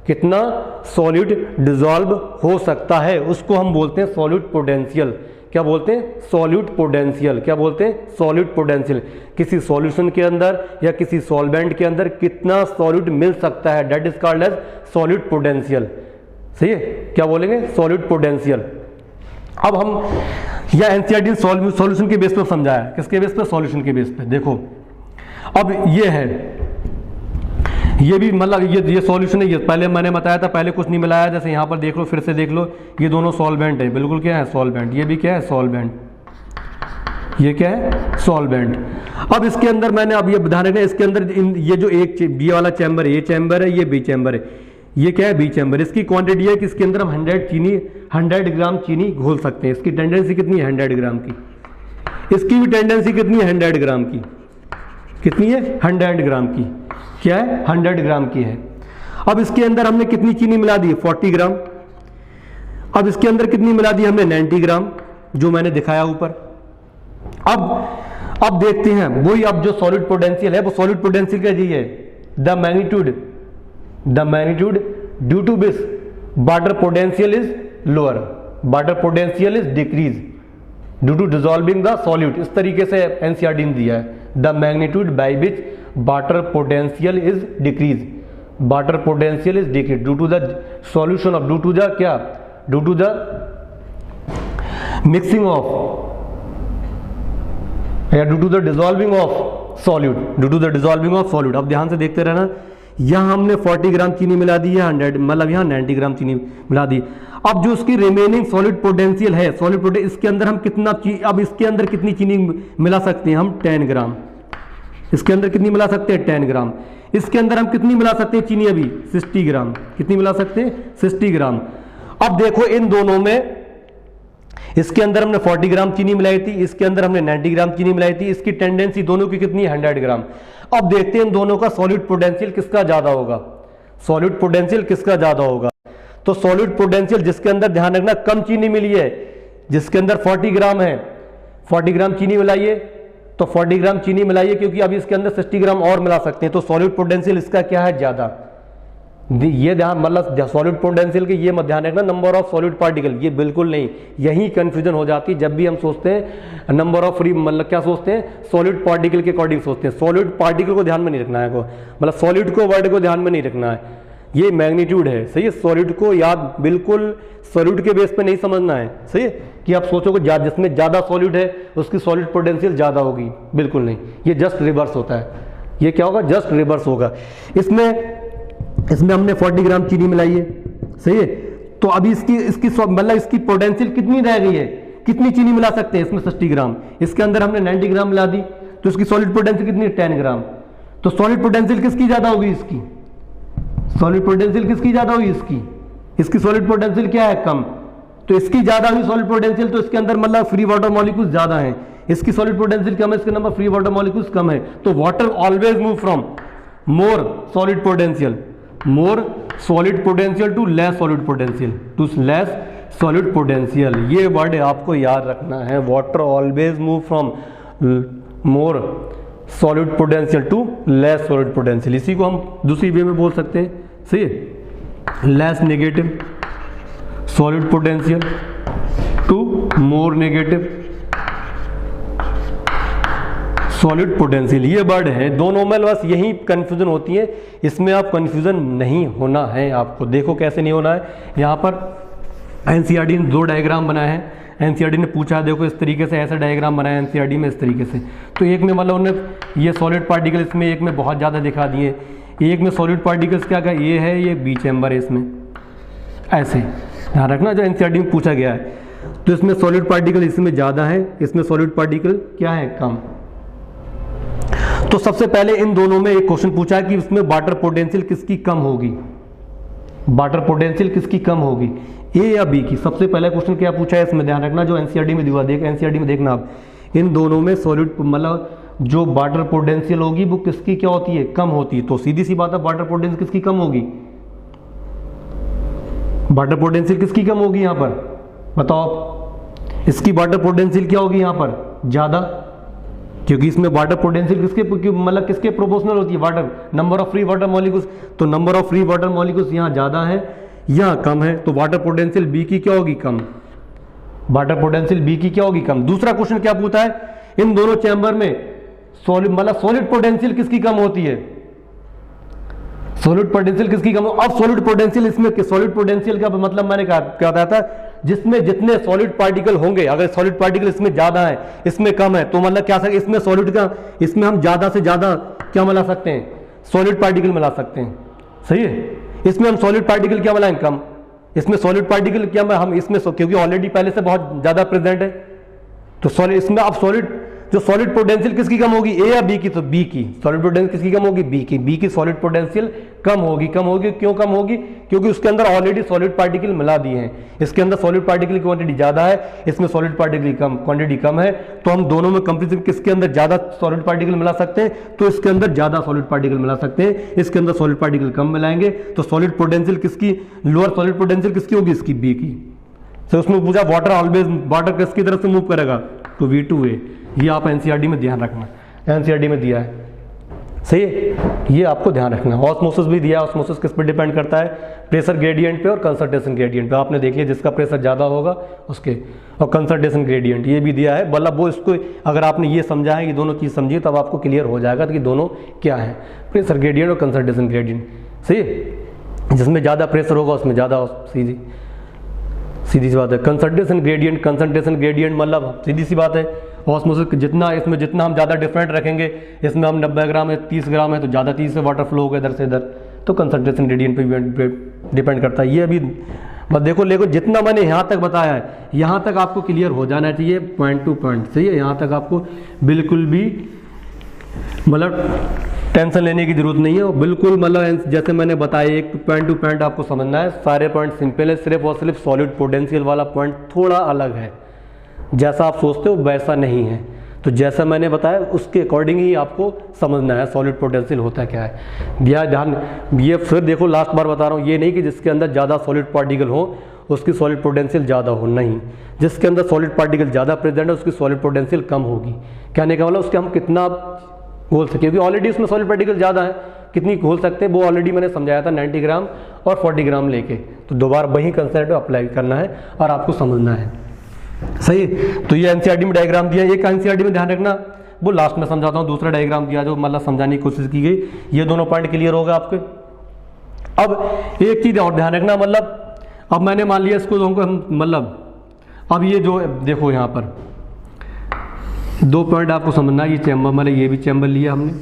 A: कितना सॉल्यूट डिसॉल्व हो सकता है, उसको हम बोलते हैं सॉल्यूट पोटेंशियल। क्या बोलते हैं? Solute potential. क्या बोलते हैं? Solute potential. किसी सॉल्यूशन के अंदर या किसी सॉल्वेंट के अंदर कितना सॉल्यूट मिल सकता है, that is called as solute potential. सही है। क्या बोलेंगे? Solute potential. अब हम या एनसीईआरटी सॉल्यूशन के बेस पर समझाया, किसके बेस पर? सॉल्यूशन के बेस पर। देखो अब ये है, ये भी मतलब ये सॉल्यूशन है। ये पहले मैंने बताया था, पहले कुछ नहीं मिलाया, जैसे यहाँ पर देख लो, फिर से देख लो, ये दोनों सॉल्वेंट है, बिल्कुल क्या है? सॉल्वेंट। ये भी क्या है? सॉल्वेंट। ये क्या है? सॉल्वेंट। अब इसके अंदर मैंने अब ये ध्यान रखना, इसके अंदर ये जो एक बी वाला चैम्बर है, ये चैम्बर है, ये बी चैम्बर है, ये क्या है? B chamber. इसकी क्वांटिटी है कि इसके अंदर हम 100 ग्राम चीनी घोल सकते हैं। इसकी टेंडेंसी कितनी है? 100 ग्राम की। इसकी भी टेंडेंसी कितनी है? 100 ग्राम की। कितनी है? 100 ग्राम की। क्या है? 100 ग्राम की है। अब इसके अंदर हमने कितनी चीनी मिला दी? 40 ग्राम। अब इसके अंदर कितनी मिला दी हमने? 90 ग्राम, जो मैंने दिखाया ऊपर। अब देखते हैं वही, अब जो सॉलिड पोटेंशियल है वो सॉलिड पोटेंशियल क्या है? The magnitude due to which water potential is lower, water potential is decrease due to dissolving the solute. इस तरीके से एनसीईआरटी ने दिया है, the magnitude by which water potential is decrease, water potential is decrease due to the solution of, due to the क्या? Due to the mixing of या due to the dissolving of solute, due to the dissolving of solute. अब ध्यान से देखते रहना, यहां हमने 40 ग्राम चीनी मिला दी है, 100 मतलब यहां 90 ग्राम चीनी मिला दी। अब जो उसकी रिमेनिंग सॉलिड पोटेंशियल है, सॉलिड पोटेंशियल, इसके अंदर हम कितना अब इसके अंदर कितनी चीनी मिला सकते हैं? हम 10 ग्राम। इसके अंदर कितनी मिला सकते हैं 10 ग्राम। इसके अंदर हम कितनी मिला सकते हैं चीनी अभी 60 ग्राम। कितनी मिला सकते हैं 60 ग्राम। अब देखो इन दोनों में, इसके अंदर हमने 40 ग्राम चीनी मिलाई थी, इसके अंदर हमने 90 ग्राम चीनी मिलाई थी। इसकी टेंडेंसी दोनों की कितनी 100 ग्राम। अब देखते हैं इन दोनों का सॉलिड पोटेंशियल किसका ज्यादा होगा। सॉलिड पोटेंशियल किसका ज्यादा होगा। तो सॉलिड पोटेंशियल जिसके अंदर, ध्यान रखना, कम चीनी मिली है, जिसके अंदर 40 ग्राम है, 40 ग्राम चीनी मिलाइए, तो 40 ग्राम चीनी मिलाइए, क्योंकि अभी इसके अंदर 60 ग्राम और मिला सकते हैं, तो सॉलिड पोटेंशियल इसका क्या है ज्यादा। ये ध्यान, मतलब सॉलिड पोटेंशियल के ये मत ध्यान रखना नंबर ऑफ सॉलिड पार्टिकल, ये बिल्कुल नहीं, यही कंफ्यूजन हो जाती है जब भी हम सोचते हैं नंबर ऑफ फ्री, मतलब क्या सोचते हैं सॉलिड पार्टिकल के अकॉर्डिंग सोचते हैं। सॉलिड पार्टिकल को ध्यान में नहीं रखना है, मतलब सॉलिड को, वर्ड को ध्यान में नहीं रखना है, ये मैग्नीट्यूड है, सही है। सॉलिड को याद, बिल्कुल सॉलिड के बेस पे नहीं समझना है, सही है, कि आप सोचो कि जिसमें ज्यादा सॉलिड है उसकी सॉलिड पोटेंशियल ज्यादा होगी, बिल्कुल नहीं, ये जस्ट रिवर्स होता है। ये क्या होगा, जस्ट रिवर्स होगा। इसमें हमने 40 ग्राम चीनी मिलाई है, सही है, तो अभी इसकी मतलब इसकी पोटेंशियल कितनी रह गई है, कितनी चीनी मिला सकते हैं इसमें 60 ग्राम। इसके अंदर हमने 90 ग्राम मिला दी, तो इसकी सॉलिड पोटेंशियल कितनी है 10 ग्राम। तो सॉलिड पोटेंशियल किसकी ज्यादा होगी, इसकी सॉलिड पोटेंशियल किसकी ज्यादा होगी, इसकी सॉलिड पोटेंशियल क्या है कम, तो इसकी ज्यादा हुई सॉलिड पोटेंशियल, तो इसके अंदर मतलब फ्री वाटर मॉलिक्यूल्स ज्यादा हैं, इसकी सॉलिड पोटेंशियल कम है, इसके नंबर फ्री वाटर मॉलिक्यूल्स कम है। तो water always move from more solid potential to less solid potential, ये वर्ड आपको याद रखना है। Water always move from more solid potential to less solid potential. इसी को हम दूसरी वे में बोल सकते हैं, सही है, less negative solid potential to more negative solid potential, ये वर्ड है। दोनों में बस यही कंफ्यूजन होती है, इसमें आप कंफ्यूजन नहीं होना है आपको। देखो कैसे नहीं होना है, यहाँ पर एनसीईआरटी ने 2 डायग्राम बनाए हैं। एनसीईआरटी ने पूछा देखो इस तरीके से ऐसा डायग्राम बनाया एनसीईआरटी में इस तरीके से, तो एक में मतलब उन्होंने ये सॉलिड पार्टिकल इसमें एक में बहुत ज़्यादा दिखा दिए, एक में सॉलिड पार्टिकल्स क्या क्या ये है, ये बी चैम्बर है इसमें, ऐसे ध्यान रखना जो एनसीईआरटी में पूछा गया है। तो इसमें सॉलिड पार्टिकल इसमें ज़्यादा है, इसमें सॉलिड पार्टिकल क्या है कम। तो सबसे पहले इन दोनों में एक क्वेश्चन पूछा है कि इसमें वाटर पोटेंशियल किसकी कम होगी, वाटर पोटेंशियल किसकी कम होगी, ए या बी की। सबसे पहला क्वेश्चन क्या पूछा है इसमें, ध्यान रखना जो एनसीईआरटी में दिया, एनसीईआरटी में देखना आप, इन दोनों में सॉलिड मतलब जो वाटर पोटेंशियल होगी वो किसकी क्या होती है कम होती है। तो सीधी सी बात है वाटर पोटेंशियल किसकी कम होगी, वाटर पोटेंशियल किसकी कम होगी यहां पर बताओ। इसकी वाटर पोटेंशियल क्या होगी यहां पर ज्यादा, क्योंकि इसमें वाटर पोटेंशियल किसके मतलब किसके प्रोपोर्शनल होती है, water number of free water molecules. तो number of free water molecules यहाँ ज्यादा है यहाँ कम है, तो वाटर पोटेंशियल बी की क्या होगी कम, वाटर पोटेंशियल बी की क्या होगी कम। दूसरा क्वेश्चन क्या पूछा है, इन दोनों चैम्बर में सॉलिड मतलब सॉलिड पोटेंशियल किसकी कम होती है, सॉलिड पोटेंशियल किसकी कम। अब सॉलिड पोटेंशियल इसमें सॉलिड पोटेंशियल का मतलब मैंने क्या बताया था, जिसमें जितने सॉलिड पार्टिकल होंगे, अगर सॉलिड पार्टिकल इसमें ज्यादा है इसमें कम है, तो मतलब क्या सकते इसमें सॉलिड का, इसमें हम ज्यादा से ज्यादा क्या मिला सकते हैं सॉलिड पार्टिकल मिला सकते हैं, सही है। इसमें हम सॉलिड पार्टिकल क्या मिलाएं कम, इसमें सॉलिड पार्टिकल क्या हम इसमें क्योंकि ऑलरेडी पहले से बहुत ज्यादा प्रेजेंट है, तो सॉलिड इसमें अब सॉलिड जो सॉलिड पोटेंशियल किसकी कम होगी ए या बी की, तो बी की सॉलिड पोटेंशियल किसकी कम होगी बी की सॉलिड पोटेंशियल कम होगी क्यों कम होगी, क्योंकि उसके अंदर ऑलरेडी सॉलिड पार्टिकल मिला दिए हैं, इसके अंदर सॉलिड पार्टिकल की क्वांटिटी ज्यादा है, इसमें सॉलिड पार्टिकल कम क्वांटिटी कम है, तो हम दोनों में कंपेरिजन किसके अंदर ज्यादा सॉलिड पार्टिकल मिला सकते हैं, तो इसके अंदर ज्यादा सॉलिड पार्टिकल मिला सकते हैं, इसके अंदर सॉलिड पार्टिकल कम मिलाएंगे, तो सॉलिड पोटेंशियल किसकी लोअर सॉलिड पोटेंशियल किसकी होगी इसकी बी की। तो उसमें पूछा वाटर ऑलवेज वाटर किसकी तरफ से मूव करेगा, तो V2A, ये आप एनसीईआरटी में ध्यान रखना, एनसीईआरटी में दिया है, सही है, ये आपको ध्यान रखना है। ऑस्मोसिस भी दिया है, ऑस्मोसिस किस पर डिपेंड करता है, प्रेशर ग्रेडियंट पे और कंसंट्रेशन ग्रेडियंट पे। आपने देख लिया जिसका प्रेशर ज़्यादा होगा उसके, और कंसंट्रेशन ग्रेडियंट ये भी दिया है, मतलब वो इसको अगर आपने ये समझा है, ये दोनों चीज़ समझी तब आपको क्लियर हो जाएगा कि दोनों क्या है, प्रेशर ग्रेडियंट और कंसंट्रेशन ग्रेडियंट, सही है। जिसमें ज़्यादा प्रेशर होगा उसमें ज़्यादा सीधी सी बात है। कंसंट्रेशन ग्रेडियंट मतलब सीधी सी बात है, ऑस्मोसिस जितना इसमें जितना हम ज़्यादा डिफरेंट रखेंगे, इसमें हम 90 ग्राम है 30 ग्राम है तो ज़्यादा 30 से वाटर फ्लो होगा इधर से इधर, तो कंसंट्रेशन ग्रेडियंट पे डिपेंड करता है। ये अभी बस देखो जितना मैंने यहाँ तक बताया है यहाँ तक आपको क्लियर हो जाना चाहिए पॉइंट टू पॉइंट, सही है, यहाँ तक आपको बिल्कुल भी मतलब टेंशन लेने की जरूरत नहीं है, बिल्कुल मतलब जैसे मैंने बताया एक पॉइंट टू पॉइंट आपको समझना है, सारे पॉइंट सिंपल है, सिर्फ और सिर्फ सॉलिड पोटेंशियल वाला पॉइंट थोड़ा अलग है, जैसा आप सोचते हो वैसा नहीं है। तो जैसा मैंने बताया उसके अकॉर्डिंग ही आपको समझना है सॉलिड पोटेंशियल होता क्या है। यह ध्यान, ये फिर देखो लास्ट बार बता रहा हूँ, ये नहीं कि जिसके अंदर ज़्यादा सॉलिड पार्टिकल हो उसकी सॉलिड पोटेंशियल ज़्यादा हो, नहीं, जिसके अंदर सॉलिड पार्टिकल ज़्यादा प्रेजेंट है उसकी सॉलिड पोटेंशियल कम होगी। कहने का मतलब उसके हम कितना घोल सके, क्योंकि ऑलरेडी उसमें सॉलिड पार्टिकल ज़्यादा है, कितनी घोल सकते हैं वो ऑलरेडी मैंने समझाया था 90 ग्राम और 40 ग्राम लेके। तो दोबारा वही कंसेप्ट अप्लाई करना है और आपको समझना है, सही। तो ये एनसीईआरटी में डायग्राम दिया, एक एनसीईआरटी में ध्यान रखना, वो लास्ट में समझाता हूँ। दूसरा डायग्राम दिया जो मतलब समझाने की कोशिश की गई, ये दोनों पॉइंट क्लियर हो गए आपके। अब एक चीज़ और ध्यान रखना, मतलब अब मैंने मान लिया इसको हम मतलब अब ये जो देखो यहाँ पर 2 पॉइंट आपको समझना है। ये चैम्बर मतलब ये भी चैम्बर लिया हमने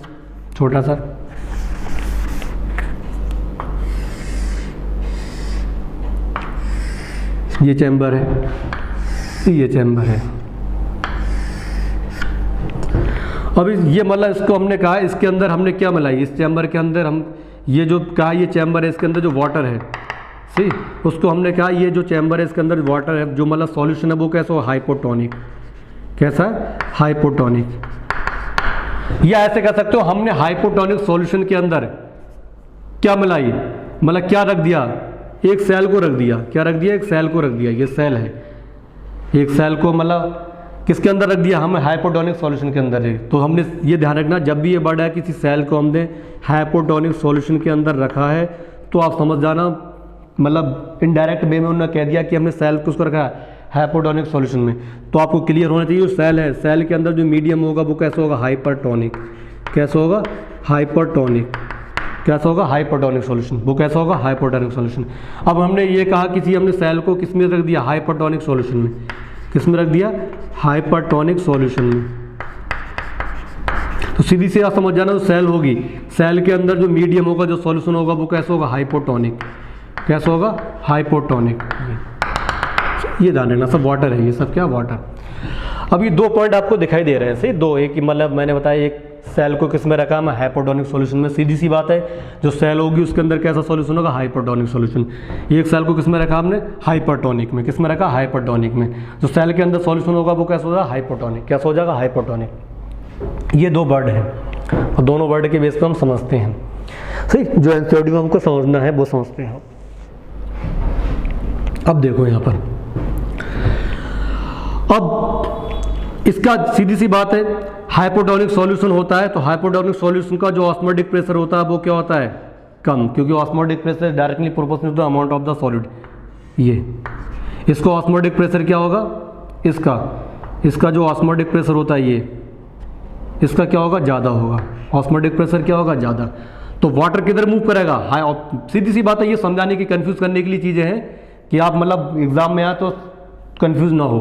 A: छोटा सा, ये चैम्बर है, ये चैम्बर है। अब ये मतलब इसको हमने कहा इसके अंदर हमने क्या मिलाई, इस चैम्बर के अंदर हम ये जो कहा ये चैम्बर है, इसके अंदर जो वाटर है, सही, उसको हमने कहा ये जो चैम्बर है इसके अंदर वाटर है, जो मतलब सॉल्यूशन है वो कैसा हो, हाइपोटोनिक। कैसा है, हाइपोटोनिक। या ऐसे कह सकते हो हमने हाइपोटोनिक सॉल्यूशन के अंदर क्या मिलाई, मतलब क्या रख दिया, एक सेल को रख दिया। क्या रख दिया, एक सेल को रख दिया। ये सेल है, एक सेल को मतलब किसके अंदर रख दिया, हमें हाइपोटोनिक सॉल्यूशन के अंदर है। तो हमने ये ध्यान रखना, जब भी ये वर्ड है किसी सेल को हमने हाइपोटोनिक सॉल्यूशन के अंदर रखा है तो आप समझ जाना, मतलब इनडायरेक्ट वे में उन्होंने कह दिया कि हमने सेल को उसको रखा है हाइपोटोनिक सॉल्यूशन में, तो आपको क्लियर होना चाहिए जो सेल है, सेल के अंदर जो मीडियम होगा वो कैसा होगा, हाइपरटोनिक। कैसा होगा, हाइपरटोनिक। कैसा होगा, हाइपरटोनिक सॉल्यूशन। वो कैसा होगा, हाइपरटोनिक सॉल्यूशन। अब हमने ये कहा किसी हमने सेल को किस में रख दिया, हाइपरटोनिक सॉल्यूशन में। किस में रख दिया, हाइपरटोनिक सॉल्यूशन में। तो सीधी सी आप समझ जाना, जो सेल होगी, सेल के अंदर जो मीडियम होगा, जो सॉल्यूशन होगा वो कैसा होगा, हाइपोटोनिक। कैसा होगा, हाइपोटोनिक। ये ध्यान रखना, सब वाटर है, ये सब क्या, वाटर। अब ये 2 पॉइंट आपको दिखाई दे रहे हैं, सही, 2। एक मतलब मैंने बताया एक सेल को किस में रखा, मैं हाइपोटोनिक सॉल्यूशन में। सीधी सी बात है, जो सेल होगी उसके अंदर कैसा सॉल्यूशन होगा, हाइपोटोनिक सॉल्यूशन। एक सेल को किस में रखा हमने, हाइपरटोनिक में। किस में रखा, हाइपरटोनिक में। जो सेल के अंदर सॉल्यूशन होगा वो कैसा होगा, हाइपोटोनिक। कैसा हो जाएगा, हाइपोटोनिक। ये 2 वर्ड हैं और दोनों वर्ड के बेस पर हम समझते हैं, सही। जो एनसीईआरटी में हमको समझना है वो समझते हैं। अब देखो यहाँ पर, अब इसका सीधी सी बात है, हाइपोटोनिक सॉल्यूशन होता है तो हाइपोटोनिक सॉल्यूशन का जो ऑस्मोटिक प्रेशर होता है वो क्या होता है, कम, क्योंकि osmotic pressure directly proportional to the amount of the solid. ये इसको ऑस्मोटिक प्रेशर क्या होगा, इसका जो ऑस्मोटिक प्रेशर होता है ये इसका क्या होगा, ज़्यादा होगा। ऑस्मोटिक प्रेशर क्या होगा, ज़्यादा। तो वाटर किधर मूव करेगा, हाई। सीधी सी बात है, ये समझाने की, कंफ्यूज करने के लिए चीज़ें हैं कि आप मतलब एग्जाम में आए तो कंफ्यूज ना हो।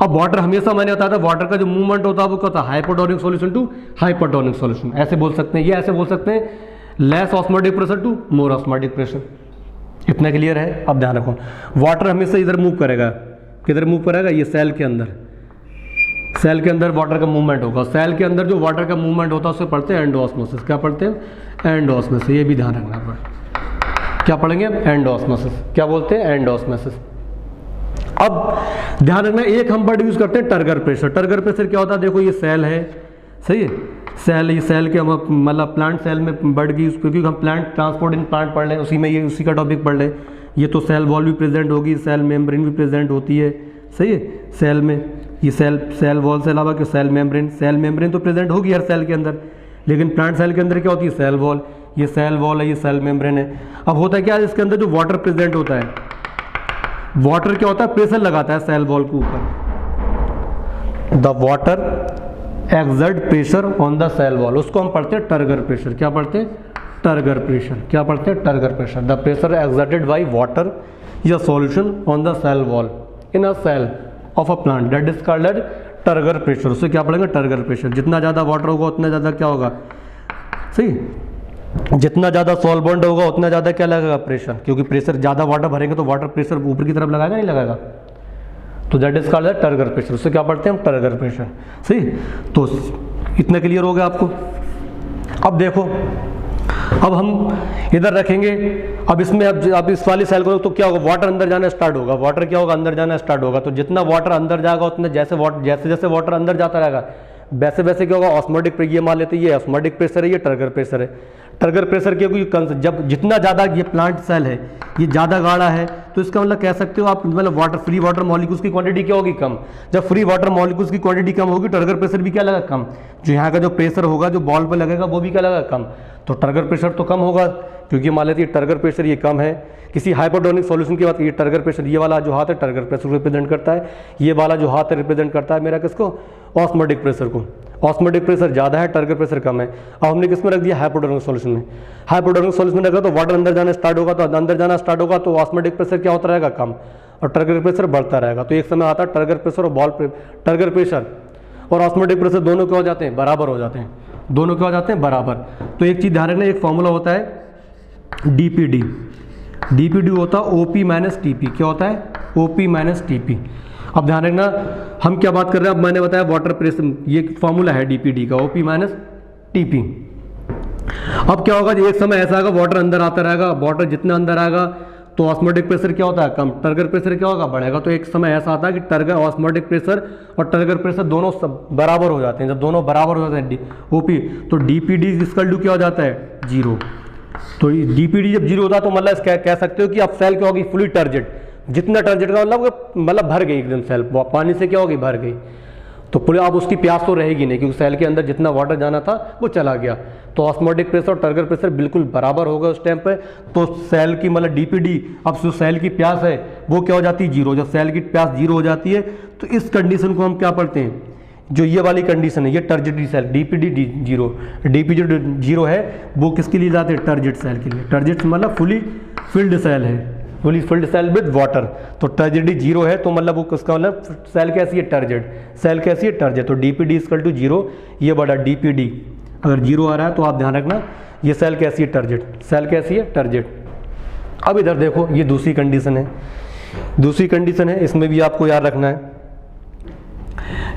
A: अब वाटर हमेशा मैंने बताया था, वाटर का जो मूवमेंट होता है वो क्या होता है, hypotonic solution to hypertonic solution. ऐसे बोल सकते हैं, ये ऐसे बोल सकते हैं, less osmotic pressure to more osmotic pressure. इतना क्लियर है। अब ध्यान रखो, वाटर हमेशा इधर मूव करेगा। किधर मूव करेगा, ये सेल के अंदर। सेल के अंदर वाटर का मूवमेंट होगा। सेल के अंदर जो वाटर का मूवमेंट होता है उसे पढ़ते हैं एंडोऑस्मोसिस। क्या पढ़ते हैं, एंडोऑस्मोसिस। ये भी ध्यान रखना पड़ेगा। क्या पढ़ेंगे, एंडोऑस्मोसिस। क्या बोलते हैं, एंडोऑस्मोसिस। अब ध्यान रखना, एक हम वर्ड यूज करते हैं टर्गर प्रेशर। टर्गर प्रेशर क्या होता है, देखो ये सेल है, सही है, सेल। ये सेल के हम मतलब प्लांट सेल में वर्ड की यूज, क्योंकि हम प्लांट ट्रांसपोर्ट इन प्लांट पढ़ लें, उसी में ये उसी का टॉपिक पढ़ लें। ये तो सेल वॉल भी प्रेजेंट होगी, सेल मेम्ब्रेन भी प्रेजेंट होती है, सही है, सेल में। ये सेल वॉल से अलावा कि सेल मेम्ब्रेन तो प्रेजेंट होगी हर सेल के अंदर, लेकिन प्लांट सेल के अंदर क्या होती है, सेल वॉल। ये सेल वॉल है, ये सेल मेम्ब्रेन है। अब होता है क्या, इसके अंदर जो वाटर प्रेजेंट होता है, वाटर क्या होता है, प्रेशर लगाता है सेल वॉल के ऊपर। The water exert pressure on the cell wall, उसको हम पढ़ते हैं टर्गर प्रेशर। क्या पढ़ते हैं, टर्गर प्रेशर। क्या पढ़ते हैं, turgor pressure. The pressure exerted by water या solution on the cell wall in a cell of a plant, that is called as turgor pressure. उससे क्या पढ़ेंगे, टर्गर प्रेशर। जितना ज़्यादा वाटर होगा उतना ज़्यादा क्या होगा, सही, जितना ज़्यादा सॉल्वेंट होगा उतना ज़्यादा क्या लगेगा, प्रेशर। क्योंकि प्रेशर ज़्यादा वाटर भरेंगे तो वाटर प्रेशर ऊपर की तरफ लगाएगा, नहीं लगाएगा, तो that is called the turgor pressure. उससे क्या पढ़ते हैं हम, टर्गर प्रेशर, सही। तो इतना क्लियर हो गया आपको। अब देखो, अब हम इधर रखेंगे, अब इसमें अब इस वाली सेल को तो क्या होगा, वाटर अंदर जाना स्टार्ट होगा, वाटर क्या होगा, अंदर जाना स्टार्ट होगा। तो जितना वाटर अंदर जाएगा उतना जैसे जैसे वाटर अंदर जाता रहेगा वैसे वैसे क्या होगा, ऑस्मोटिक, ये मान लेते हैं ये ऑस्मोटिक प्रेशर है, ये टर्गर प्रेशर है। टर्गर प्रेशर क्योंकि जब जितना ज़्यादा ये प्लांट सेल है ये ज़्यादा गाढ़ा है, तो इसका मतलब कह सकते हो आप, मतलब वाटर फ्री वाटर मॉलिक्यूल्स की क्वांटिटी क्या होगी, कम। जब फ्री वाटर मॉलिक्यूल्स की क्वांटिटी कम होगी, टर्गर प्रेशर भी क्या लगा, कम। जो यहाँ का जो प्रेशर होगा जो बॉल पर लगेगा वो भी क्या लगा, कम। तो टर्गर प्रेशर तो कम होगा, क्योंकि मान लेते हैं टर्गर प्रेशर ये कम है। किसी हाइपोटोनिक सॉल्यूशन की बात, ये टर्गर प्रेशर, ये वाला जो हाथ है टर्गर प्रेशर को रिप्रेजेंट करता है, ये वाला जो हाथ है रिप्रेजेंट करता है मेरा किसको, ऑस्मोटिक प्रेशर को। ऑस्मोटिक प्रेशर ज़्यादा है, टर्गर प्रेशर कम है। अब हमने किस में रख दिया, हाइपोटोनिक सॉल्यूशन में। हाइपोटोनिक सॉल्यूशन में रखा तो वाटर अंदर जाना स्टार्ट होगा, तो अंदर जाना स्टार्ट होगा तो ऑस्मोटिक प्रेशर क्या होता रहेगा, कम, और टर्गर प्रेशर बढ़ता रहेगा। तो एक समय आता है टर्गर प्रेशर और टर्गर प्रेशर और ऑस्मोटिक प्रेशर दोनों क्या हो जाते हैं, बराबर हो जाते हैं, दोनों क्या हो जाते हैं, बराबर। तो एक चीज़ ध्यान रखना, एक फॉर्मूला होता है DPD, DPD होता है OP माइनस TP, क्या होता है, OP माइनस TP। अब ध्यान रखना हम क्या बात कर रहे हैं, अब मैंने बताया वाटर प्रेशर, ये फॉर्मूला है DPD का, OP माइनस TP। अब क्या होगा, एक समय ऐसा आएगा वाटर अंदर आता रहेगा, वाटर जितना अंदर आएगा तो ऑस्मोटिक प्रेशर क्या होता है, कम, टर्गर प्रेशर क्या होगा, बढ़ेगा। तो एक समय ऐसा आता है कि टर्गर ऑस्मोटिक प्रेशर और टर्गर प्रेशर दोनों सब बराबर हो जाते हैं। जब दोनों बराबर हो जाते हैं OP, तो DPD इक्वल टू क्या हो जाता है, 0। तो DPD जब 0 होता है तो मतलब कह सकते हो कि अब सेल क्या होगी, फुली टर्जेड। जितना टर्जेड का मतलब भर गई एकदम सेल, पानी से क्या होगी, भर गई। तो पूरे अब उसकी प्यास तो रहेगी नहीं, क्योंकि सेल के अंदर जितना वाटर जाना था वो चला गया। तो ऑस्मोटिक प्रेशर और टर्गर प्रेशर बिल्कुल बराबर होगा उस टाइम पे। तो सेल की मतलब DPD, अब जो सेल की प्यास है वो क्या हो जाती है, 0। जब सेल की प्यास 0 हो जाती है तो इस कंडीशन को हम क्या पढ़ते हैं, जो ये वाली कंडीशन है, ये टर्जिड सेल, DPD 0, DPD 0 है, वो किसके लिए जाते हैं, टर्जिड सेल के लिए। टर्जिड मतलब फुली फिल्ड सेल है, fully filled cell with water. तो टर्जिडी 0 है तो मतलब वो किसका मतलब, सेल कैसी है, टर्जिड, सेल कैसी है, टर्जिड। तो DPD इक्वल टू 0, ये बड़ा DPD अगर 0 आ रहा है तो आप ध्यान रखना ये सेल कैसी है, टर्जिड, सेल कैसी है, टर्जिड। अब इधर देखो, ये दूसरी कंडीशन है, दूसरी कंडीशन है, इसमें भी आपको याद रखना है।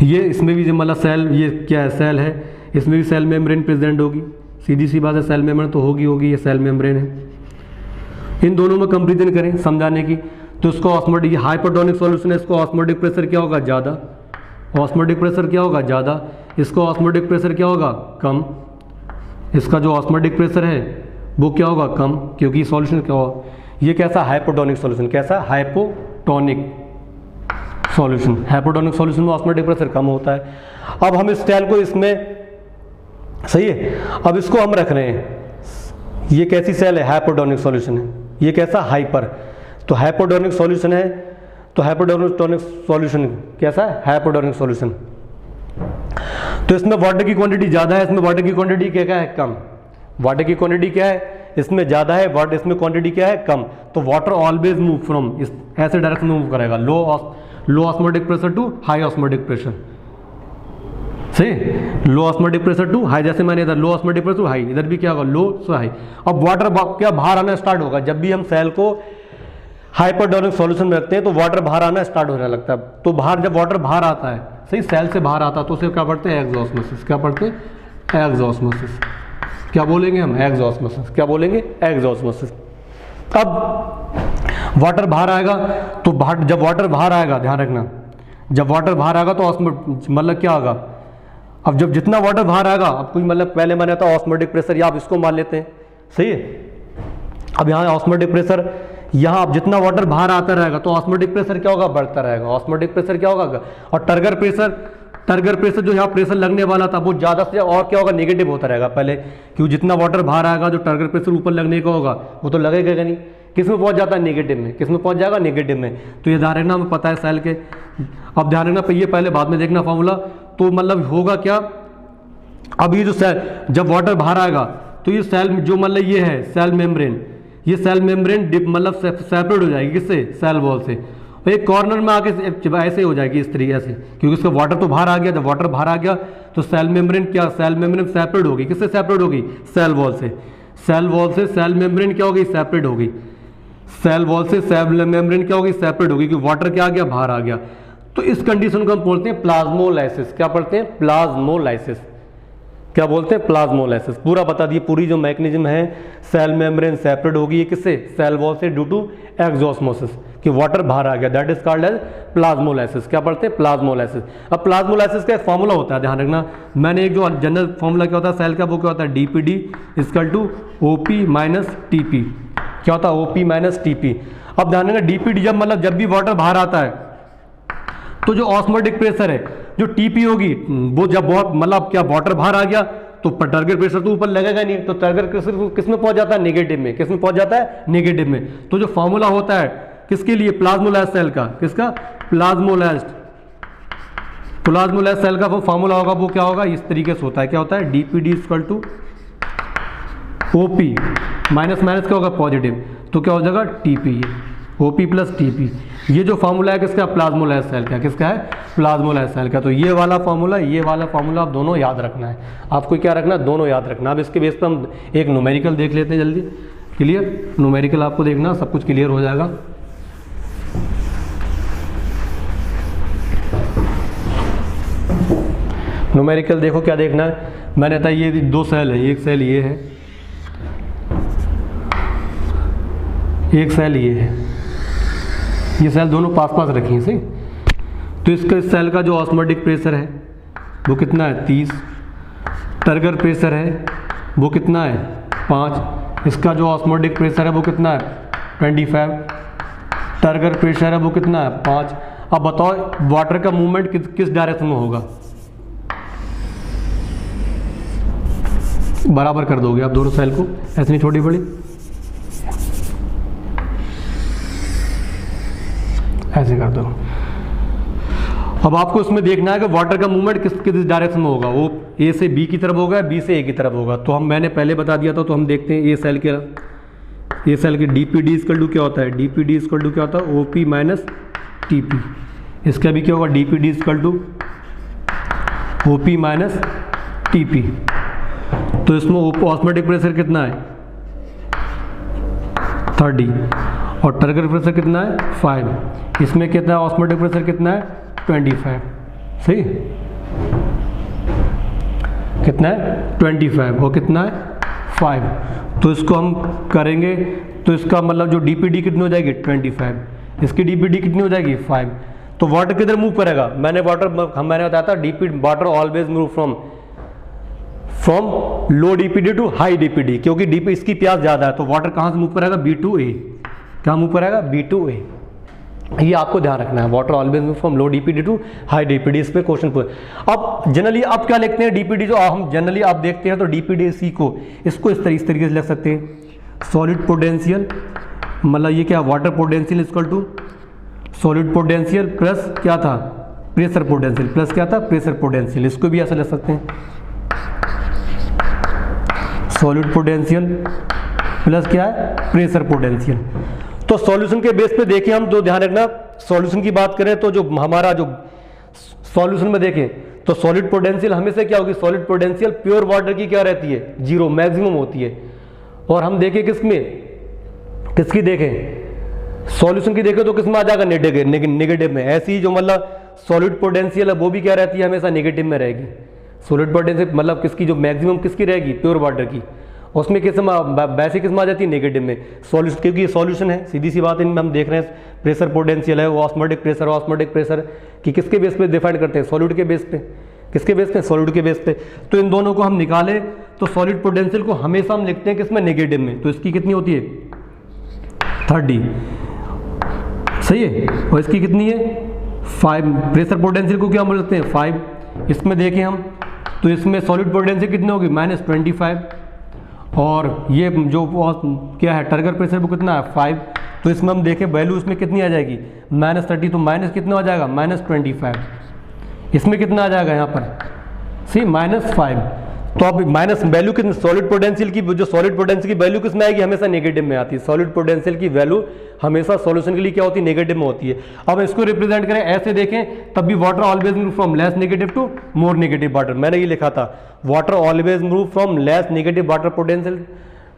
A: ये इसमें भी मतलब सेल, ये क्या है, सेल है, इसमें भी सेल मेम्ब्रेन प्रेजेंट होगी, सीधी सी बात है, सेल मेम्ब्रेन तो होगी, ये सेल मेम्ब्रेन है। इन दोनों में कंपेरिजन करें समझाने की, तो इसको ऑस्मोटिक, ये हाइपोटोनिक सॉल्यूशन है, इसको ऑस्मोटिक प्रेशर क्या होगा, ज़्यादा, ऑस्मोटिक प्रेशर क्या होगा, ज़्यादा, इसको ऑस्मोटिक प्रेशर क्या होगा, कम। इसका जो ऑस्मोटिक प्रेशर है वो क्या होगा, कम, क्योंकि सॉल्यूशन क्या होगा, ये कैसा, हाइपोटोनिक सॉल्यूशन, कैसा, हाइपोटोनिक सॉल्यूशन। हाइपोटोनिक सॉल्यूशन में ऑस्मोटिक प्रेशर कम होता है। अब हम इस सेल को इसमें, सही है, अब इसको हम रख रहे हैं, ये कैसी सेल है, हाइपोटोनिक सॉल्यूशन है, ये कैसा, हाइपर। तो हाइपोटोनिक सॉल्यूशन है, तो हाइपोटोनिक सॉल्यूशन कैसा है, हाइपोटोनिक सॉल्यूशन। तो इसमें वाटर की क्वांटिटी ज़्यादा है, इसमें वाटर की क्वांटिटी क्या है, कम। वाटर की क्वांटिटी क्या है, इसमें ज़्यादा है, वाटर इसमें क्वांटिटी क्या है, कम। तो वाटर ऑलवेज मूव फ्रॉम, इस ऐसे डायरेक्शन में मूव करेगा, low osmotic pressure to high osmotic pressure, सही, low osmotic pressure to high. जैसे मैंने इधर low osmotic pressure to high, इधर भी क्या होगा, लो से हाई। अब वाटर क्या बाहर आना स्टार्ट होगा, जब भी हम सेल को हाइपोटोनिक सॉल्यूशन में रखते हैं तो वाटर बाहर आना स्टार्ट होने लगता है। तो बाहर जब वाटर बाहर आता है, सही, सेल से बाहर आता है, तो उसे क्या पढ़ते हैं, एक्सऑस्मोसिस। क्या पढ़ते हैं, एक्सऑस्मोसिस। क्या बोलेंगे हम, एक्सऑस्मोसिस। क्या बोलेंगे, एक्सऑस्मोसिस। अब वाटर बाहर आएगा तो जब वाटर बाहर आएगा, ध्यान रखना, जब वाटर बाहर आएगा तो मतलब क्या होगा, अब जब जितना वाटर बाहर आएगा, अब कोई मतलब पहले मैंने था ऑस्मोटिक प्रेशर, या आप इसको मान लेते हैं, सही है। अब यहाँ ऑस्मोटिक प्रेशर, यहाँ अब जितना वाटर बाहर आता रहेगा तो ऑस्मोटिक प्रेशर क्या होगा, बढ़ता रहेगा, ऑस्मोटिक प्रेशर क्या होगा। और टर्गर प्रेशर जो यहाँ प्रेशर लगने वाला था वो ज़्यादा से और क्या होगा, नेगेटिव होता रहेगा पहले, क्योंकि जितना वाटर बाहर आएगा जो टर्गर प्रेशर ऊपर लगने का होगा वो तो लगेगा नहीं, किस में पहुंच जाता है, नेगेटिव में। किस में पहुंच जाएगा, नेगेटिव में। तो ये ध्यान रखना, हमें पता है सेल के। अब ध्यान रखना, ये पहले बाद में देखना फॉर्मूला। तो मतलब होगा क्या, अब ये जो सेल, जब वाटर बाहर आएगा तो ये सेल जो मतलब ये है सेल मेम्ब्रेन, ये सेल मेम्ब्रेन मतलब सेपरेट हो जाएगी, किससे, सेल वॉल से। एक कॉर्नर में आके ऐसे हो जाएगी इस तरीके से, क्योंकि उसका वाटर तो बाहर आ गया। जब वाटर बाहर आ गया तो सेल मेम्ब्रेन क्या, सेल मेम्ब्रेन सेपरेट होगी, किससे सेपरेट होगी, सेल वॉल से। सेल वॉल से सेल मेम्ब्रेन क्या होगी, सेपरेट होगी। सेल वॉल से सेल मेम्ब्रेन क्या होगी, सेपरेट होगी, क्योंकि वाटर क्या आ गया, बाहर आ गया। तो इस कंडीशन को हम बोलते हैं प्लाज्मोलाइसिस। क्या पढ़ते हैं, प्लाज्मोलाइसिस। क्या बोलते हैं, प्लाज्मोलाइसिस। पूरा बता दिए, पूरी जो मैकेनिज्म है, सेल मेम्ब्रेन सेपरेट होगी किससे, सेल वॉल से, ड्यू टू एक्सऑस्मोसिस, कि वाटर बाहर आ गया, that is called as plasmolysis. क्या पढ़ते हैं, प्लाज्मोलाइसिस। अब प्लाज्मोलाइसिस का एक फॉर्मूला होता है, ध्यान रखना, मैंने एक जो जनरल फॉर्मूला क्या होता है सेल का, वो क्या होता है, DPD equal to OP minus TP. क्या होता है, ओपी माइनस टीपी। अब ध्यान रखना, डीपीडी जब मतलब जब भी वाटर बाहर आता है तो जो ऑस्मोटिक प्रेशर है, जो टीपी होगी, वो जब बहुत मतलब क्या वाटर बाहर आ गया तो टारगेट प्रेशर तो ऊपर लगेगा नहीं, तो टारगेट प्रेशर किस में पहुंच जाता है, नेगेटिव में। किस में पहुंच जाता है, नेगेटिव में। तो जो फॉर्मूला होता है किसके लिए, प्लाज्मोलाइज्ड सेल का, किसका, प्लाज्मोलाइज्ड सेल का वो फॉर्मूला होगा, वो क्या होगा, इस तरीके से होता है। क्या होता है, DPD equal to OP minus minus क्या होगा, पॉजिटिव, तो क्या हो जाएगा, टीपी, ओपी प्लस टीपी। ये जो फॉर्मूला है किसका, प्लाज्मोलाइज्ड सेल का। किसका है, प्लाज्मोलाइज्ड सेल का। तो ये वाला फॉर्मूला, ये वाला फॉर्मूला आप दोनों याद रखना है। आपको क्या रखना है, दोनों याद रखना। अब इसके बेस पर हम एक न्यूमेरिकल देख लेते हैं जल्दी। क्लियर, न्यूमेरिकल आपको देखना, सब कुछ क्लियर हो जाएगा। न्यूमेरिकल देखो क्या देखना है, मैंने बताया ये दो सेल है, एक सेल ये है, एक सेल ये है, ये सेल दोनों पास पास रखी हैं सही। तो इसका इस सेल का जो ऑस्मोटिक प्रेशर है वो कितना है, 30। टारगेट प्रेशर है वो कितना है, 5। इसका जो ऑस्मोटिक प्रेशर है वो कितना है, 25। टारगेट प्रेशर है वो कितना है, 5। अब बताओ वाटर का मूवमेंट किस डायरेक्शन में होगा, बराबर कर दोगे आप दोनों सेल को, ऐसे नहीं छोटी बड़ी, ऐसे कर दो। अब आपको इसमें देखना है कि वाटर का मूवमेंट किस डायरेक्शन में होगा, वो ए से बी की तरफ होगा, बी से ए की तरफ होगा। तो मैंने पहले बता दिया था, तो हम देखते हैं ए सेल के डीपीडी इक्वल टू क्या होता है, डीपीडी इक्वल टू क्या होता है, ओपी माइनस टीपी। इसका भी क्या होगा, DPD equal to OP minus TP. तो इसमें ऑस्मोटिक प्रेशर कितना है, 30, और टारगेट प्रेशर कितना है, 5। इसमें कितना है, ऑस्मोटिक प्रेशर कितना है, 25। सही, कितना है, 25, और कितना है, 5। तो इसको हम करेंगे तो इसका मतलब जो डीपीडी कितनी हो जाएगी, 25। इसकी डीपीडी कितनी हो जाएगी, 5। तो वाटर किधर मूव करेगा, मैंने बताया था DPD water always move from low DPD to high DPD, क्योंकि डीपी इसकी प्यास ज्यादा है, तो वाटर कहां से मूव करेगा, बी टू ए। क्या मूव करेगा, बी टू ए। ये आपको ध्यान रखना है, water always move from low DPD to high DPD. इस पे क्वेश्चन पूछ। अब जनरली आप क्या लिखते हैं, डीपीडी जो हम जनरली आप देखते हैं तो डीपीडी सी को इसको इस तरीके से लिख सकते हैं, सॉलिड पोटेंशियल, मतलब ये क्या, water potential equal to solid potential plus क्या था, प्रेशर पोटेंशियल, प्लस क्या था, प्रेशर पोटेंशियल। इसको भी ऐसा लिख सकते हैं, सॉलिड पोटेंशियल प्लस क्या है, प्रेशर पोटेंशियल। तो सॉल्यूशन के बेस पे देखें हम, तो ध्यान रखना सॉल्यूशन की बात करें तो जो हमारा जो सॉल्यूशन में देखें तो सॉलिड पोटेंशियल हमेशा क्या होगी, सॉलिड पोटेंशियल प्योर वाटर की क्या रहती है, 0 मैक्सिमम होती है। और हम देखें किसकी देखें, सॉल्यूशन की देखें तो किस में आ जाएगा, नेगेटिव में। ऐसी ही जो मतलब सॉलिड पोटेंशियल है वो भी क्या रहती है, हमेशा नेगेटिव में रहेगी। सॉलिड पोटेंशियल मतलब किसकी जो मैक्सिमम किसकी रहेगी, प्योर वाटर की, उसमें किस में वैसे किस में आ जाती है, नेगेटिव में। सॉल्यूशन, क्योंकि ये सॉल्यूशन है, सीधी सी बात, इनमें हम देख रहे हैं प्रेशर पोटेंशियल है, वो ऑस्मोटिक प्रेशर कि किसके बेस पे डिफाइन करते हैं, सॉलिड के बेस पे। किसके बेस पे, सॉलिड के बेस पे। तो इन दोनों को हम निकाले तो सॉलिड पोटेंशियल को हमेशा हम लिखते हैं किसमें, नेगेटिव में। तो इसकी कितनी होती है, 30, सही है। और इसकी कितनी है, 5। प्रेशर पोटेंशियल को क्या बोलते हैं, 5। इसमें देखें हम तो इसमें सॉलिड पोटेंशियल कितनी होगी, -25। और ये जो क्या है, टारगेट प्रेशर वो कितना है, 5। तो इसमें हम देखें वैल्यू इसमें कितनी आ जाएगी, -30। तो माइनस कितना आ जाएगा, -25। इसमें कितना आ जाएगा यहाँ पर, सी -5। तो अब माइनस वैल्यू कितनी, सॉलिड पोटेंशियल की जो सॉलिड पोटेंशियल की वैल्यू किसमें आएगी, हमेशा नेगेटिव में आती है। सॉलिड पोटेंशियल की वैल्यू हमेशा सॉल्यूशन के लिए क्या होती है, नेगेटिव में होती है। अब इसको रिप्रेजेंट करें ऐसे देखें, तब भी water always move from less negative to more negative water. मैंने ये लिखा था, water always move from less negative water potential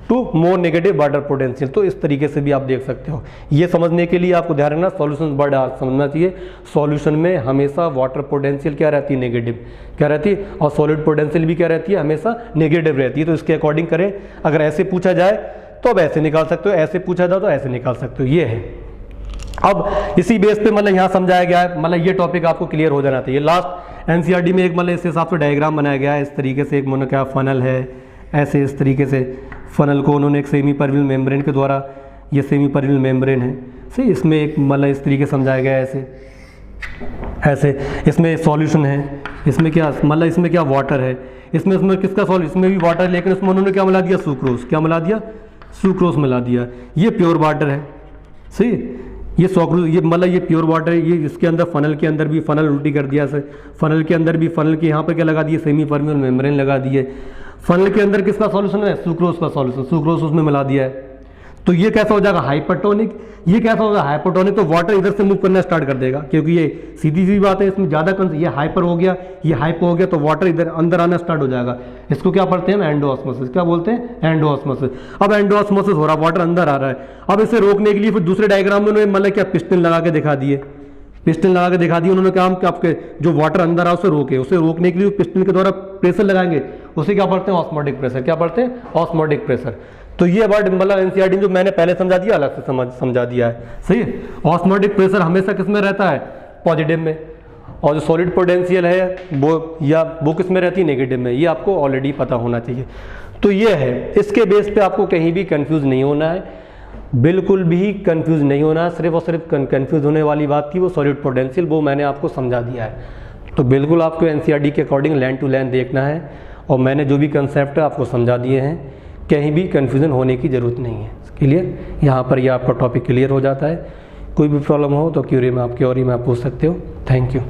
A: to more negative water potential. तो इस तरीके से भी आप देख सकते हो। ये समझने के लिए आपको ध्यान रखना, सॉल्यूशन बड़ा समझना चाहिए। सॉल्यूशन में हमेशा वाटर पोटेंशियल क्या रहती है, नेगेटिव क्या रहती है, और सॉलिड पोटेंशियल भी क्या रहती है, हमेशा नेगेटिव रहती है। तो इसके अकॉर्डिंग करें, अगर ऐसे पूछा जाए तो अब ऐसे निकाल सकते हो, ऐसे पूछा जाए तो ऐसे निकाल सकते हो। ये है। अब इसी बेस पे मतलब यहाँ समझाया गया है, मतलब ये टॉपिक आपको क्लियर हो जाना चाहिए। लास्ट एनसीईआरटी में एक मतलब इस हिसाब से डायग्राम बनाया गया है, इस तरीके से एक मैंने क्या फनल है, ऐसे इस तरीके से फनल को उन्होंने एक सेमी परविल मेम्ब्रेन के द्वारा, ये सेमी परविल मेम्ब्रेन है सही, इसमें एक मतलब इस तरीके से समझाया गया है ऐसे ऐसे। इसमें सॉल्यूशन है, इसमें क्या मतलब इसमें क्या वाटर है, इसमें किसका सॉल्यूशन, इसमें भी वाटर है, लेकिन इसमें उन्होंने क्या मिला दिया, सुक्रोज। क्या मिला दिया, सुक्रोज मिला दिया। ये प्योर वाटर है सही, ये सुक्रोज, ये मतलब ये प्योर वाटर है। ये इसके अंदर फनल के अंदर भी फनल उल्टी कर दिया से, फनल के अंदर भी फनल के यहाँ पर क्या लगा दिए, सेमी परविल मेम्ब्रेन लगा दिए। फनल के अंदर किसका सॉल्यूशन है, सुक्रोज का सॉल्यूशन, सुक्रोज उसमें मिला दिया है। तो ये कैसा हो जाएगा, हाइपरटोनिक। ये कैसा होगा, हाइपरटोनिक। तो वाटर इधर से मूव करना स्टार्ट कर देगा, क्योंकि ये सीधी सी बात है, इसमें ज़्यादा ये हाइपर हो गया, ये हाइपो हो गया, तो वाटर इधर अंदर आना स्टार्ट हो जाएगा। इसको क्या पढ़ते हैं, एंडोऑस्मोसिस। क्या बोलते हैं, एंडोऑस्मोसिस। अब एंडोऑस्मोसिस हो रहा, वाटर अंदर आ रहा है। अब इसे रोकने के लिए फिर दूसरे डायग्राम में उन्होंने मतलब क्या पिस्टन लगा के दिखा दिए, पिस्टन लगा के दिखा दिए उन्होंने। काम क्या, आपके जो वाटर अंदर आ उसे रोके, उसे रोकने के लिए पिस्टन के द्वारा प्रेशर लगाएंगे, उसे क्या पढ़ते हैं, ऑस्मोटिक प्रेशर। क्या पढ़ते हैं, ऑस्मोटिक प्रेशर। तो ये वर्ड मतलब एनसीईआरटी जो मैंने पहले समझा दिया, अलग से समझा दिया है सही है। ऑस्मोटिक प्रेशर हमेशा किस में रहता है, पॉजिटिव में, और जो सॉलिड पोटेंशियल है वो किस में रहती है, नेगेटिव में। ये आपको ऑलरेडी पता होना चाहिए। तो ये है, इसके बेस पे आपको कहीं भी कंफ्यूज नहीं होना है, बिल्कुल भी कंफ्यूज नहीं होना है। सिर्फ और सिर्फ कंफ्यूज होने वाली बात थी वो सॉलिड पोटेंशियल, वो मैंने आपको समझा दिया है। तो बिल्कुल आपको एनसीईआरटी के अकॉर्डिंग लाइन टू लाइन देखना है, और मैंने जो भी कंसेप्ट है आपको समझा दिए हैं, कहीं भी कन्फ्यूज़न होने की ज़रूरत नहीं है। क्लियर, यहाँ पर यह आपका टॉपिक क्लियर हो जाता है। कोई भी प्रॉब्लम हो तो क्यूरी में आपकी और ही में आप पूछ सकते हो। Thank you.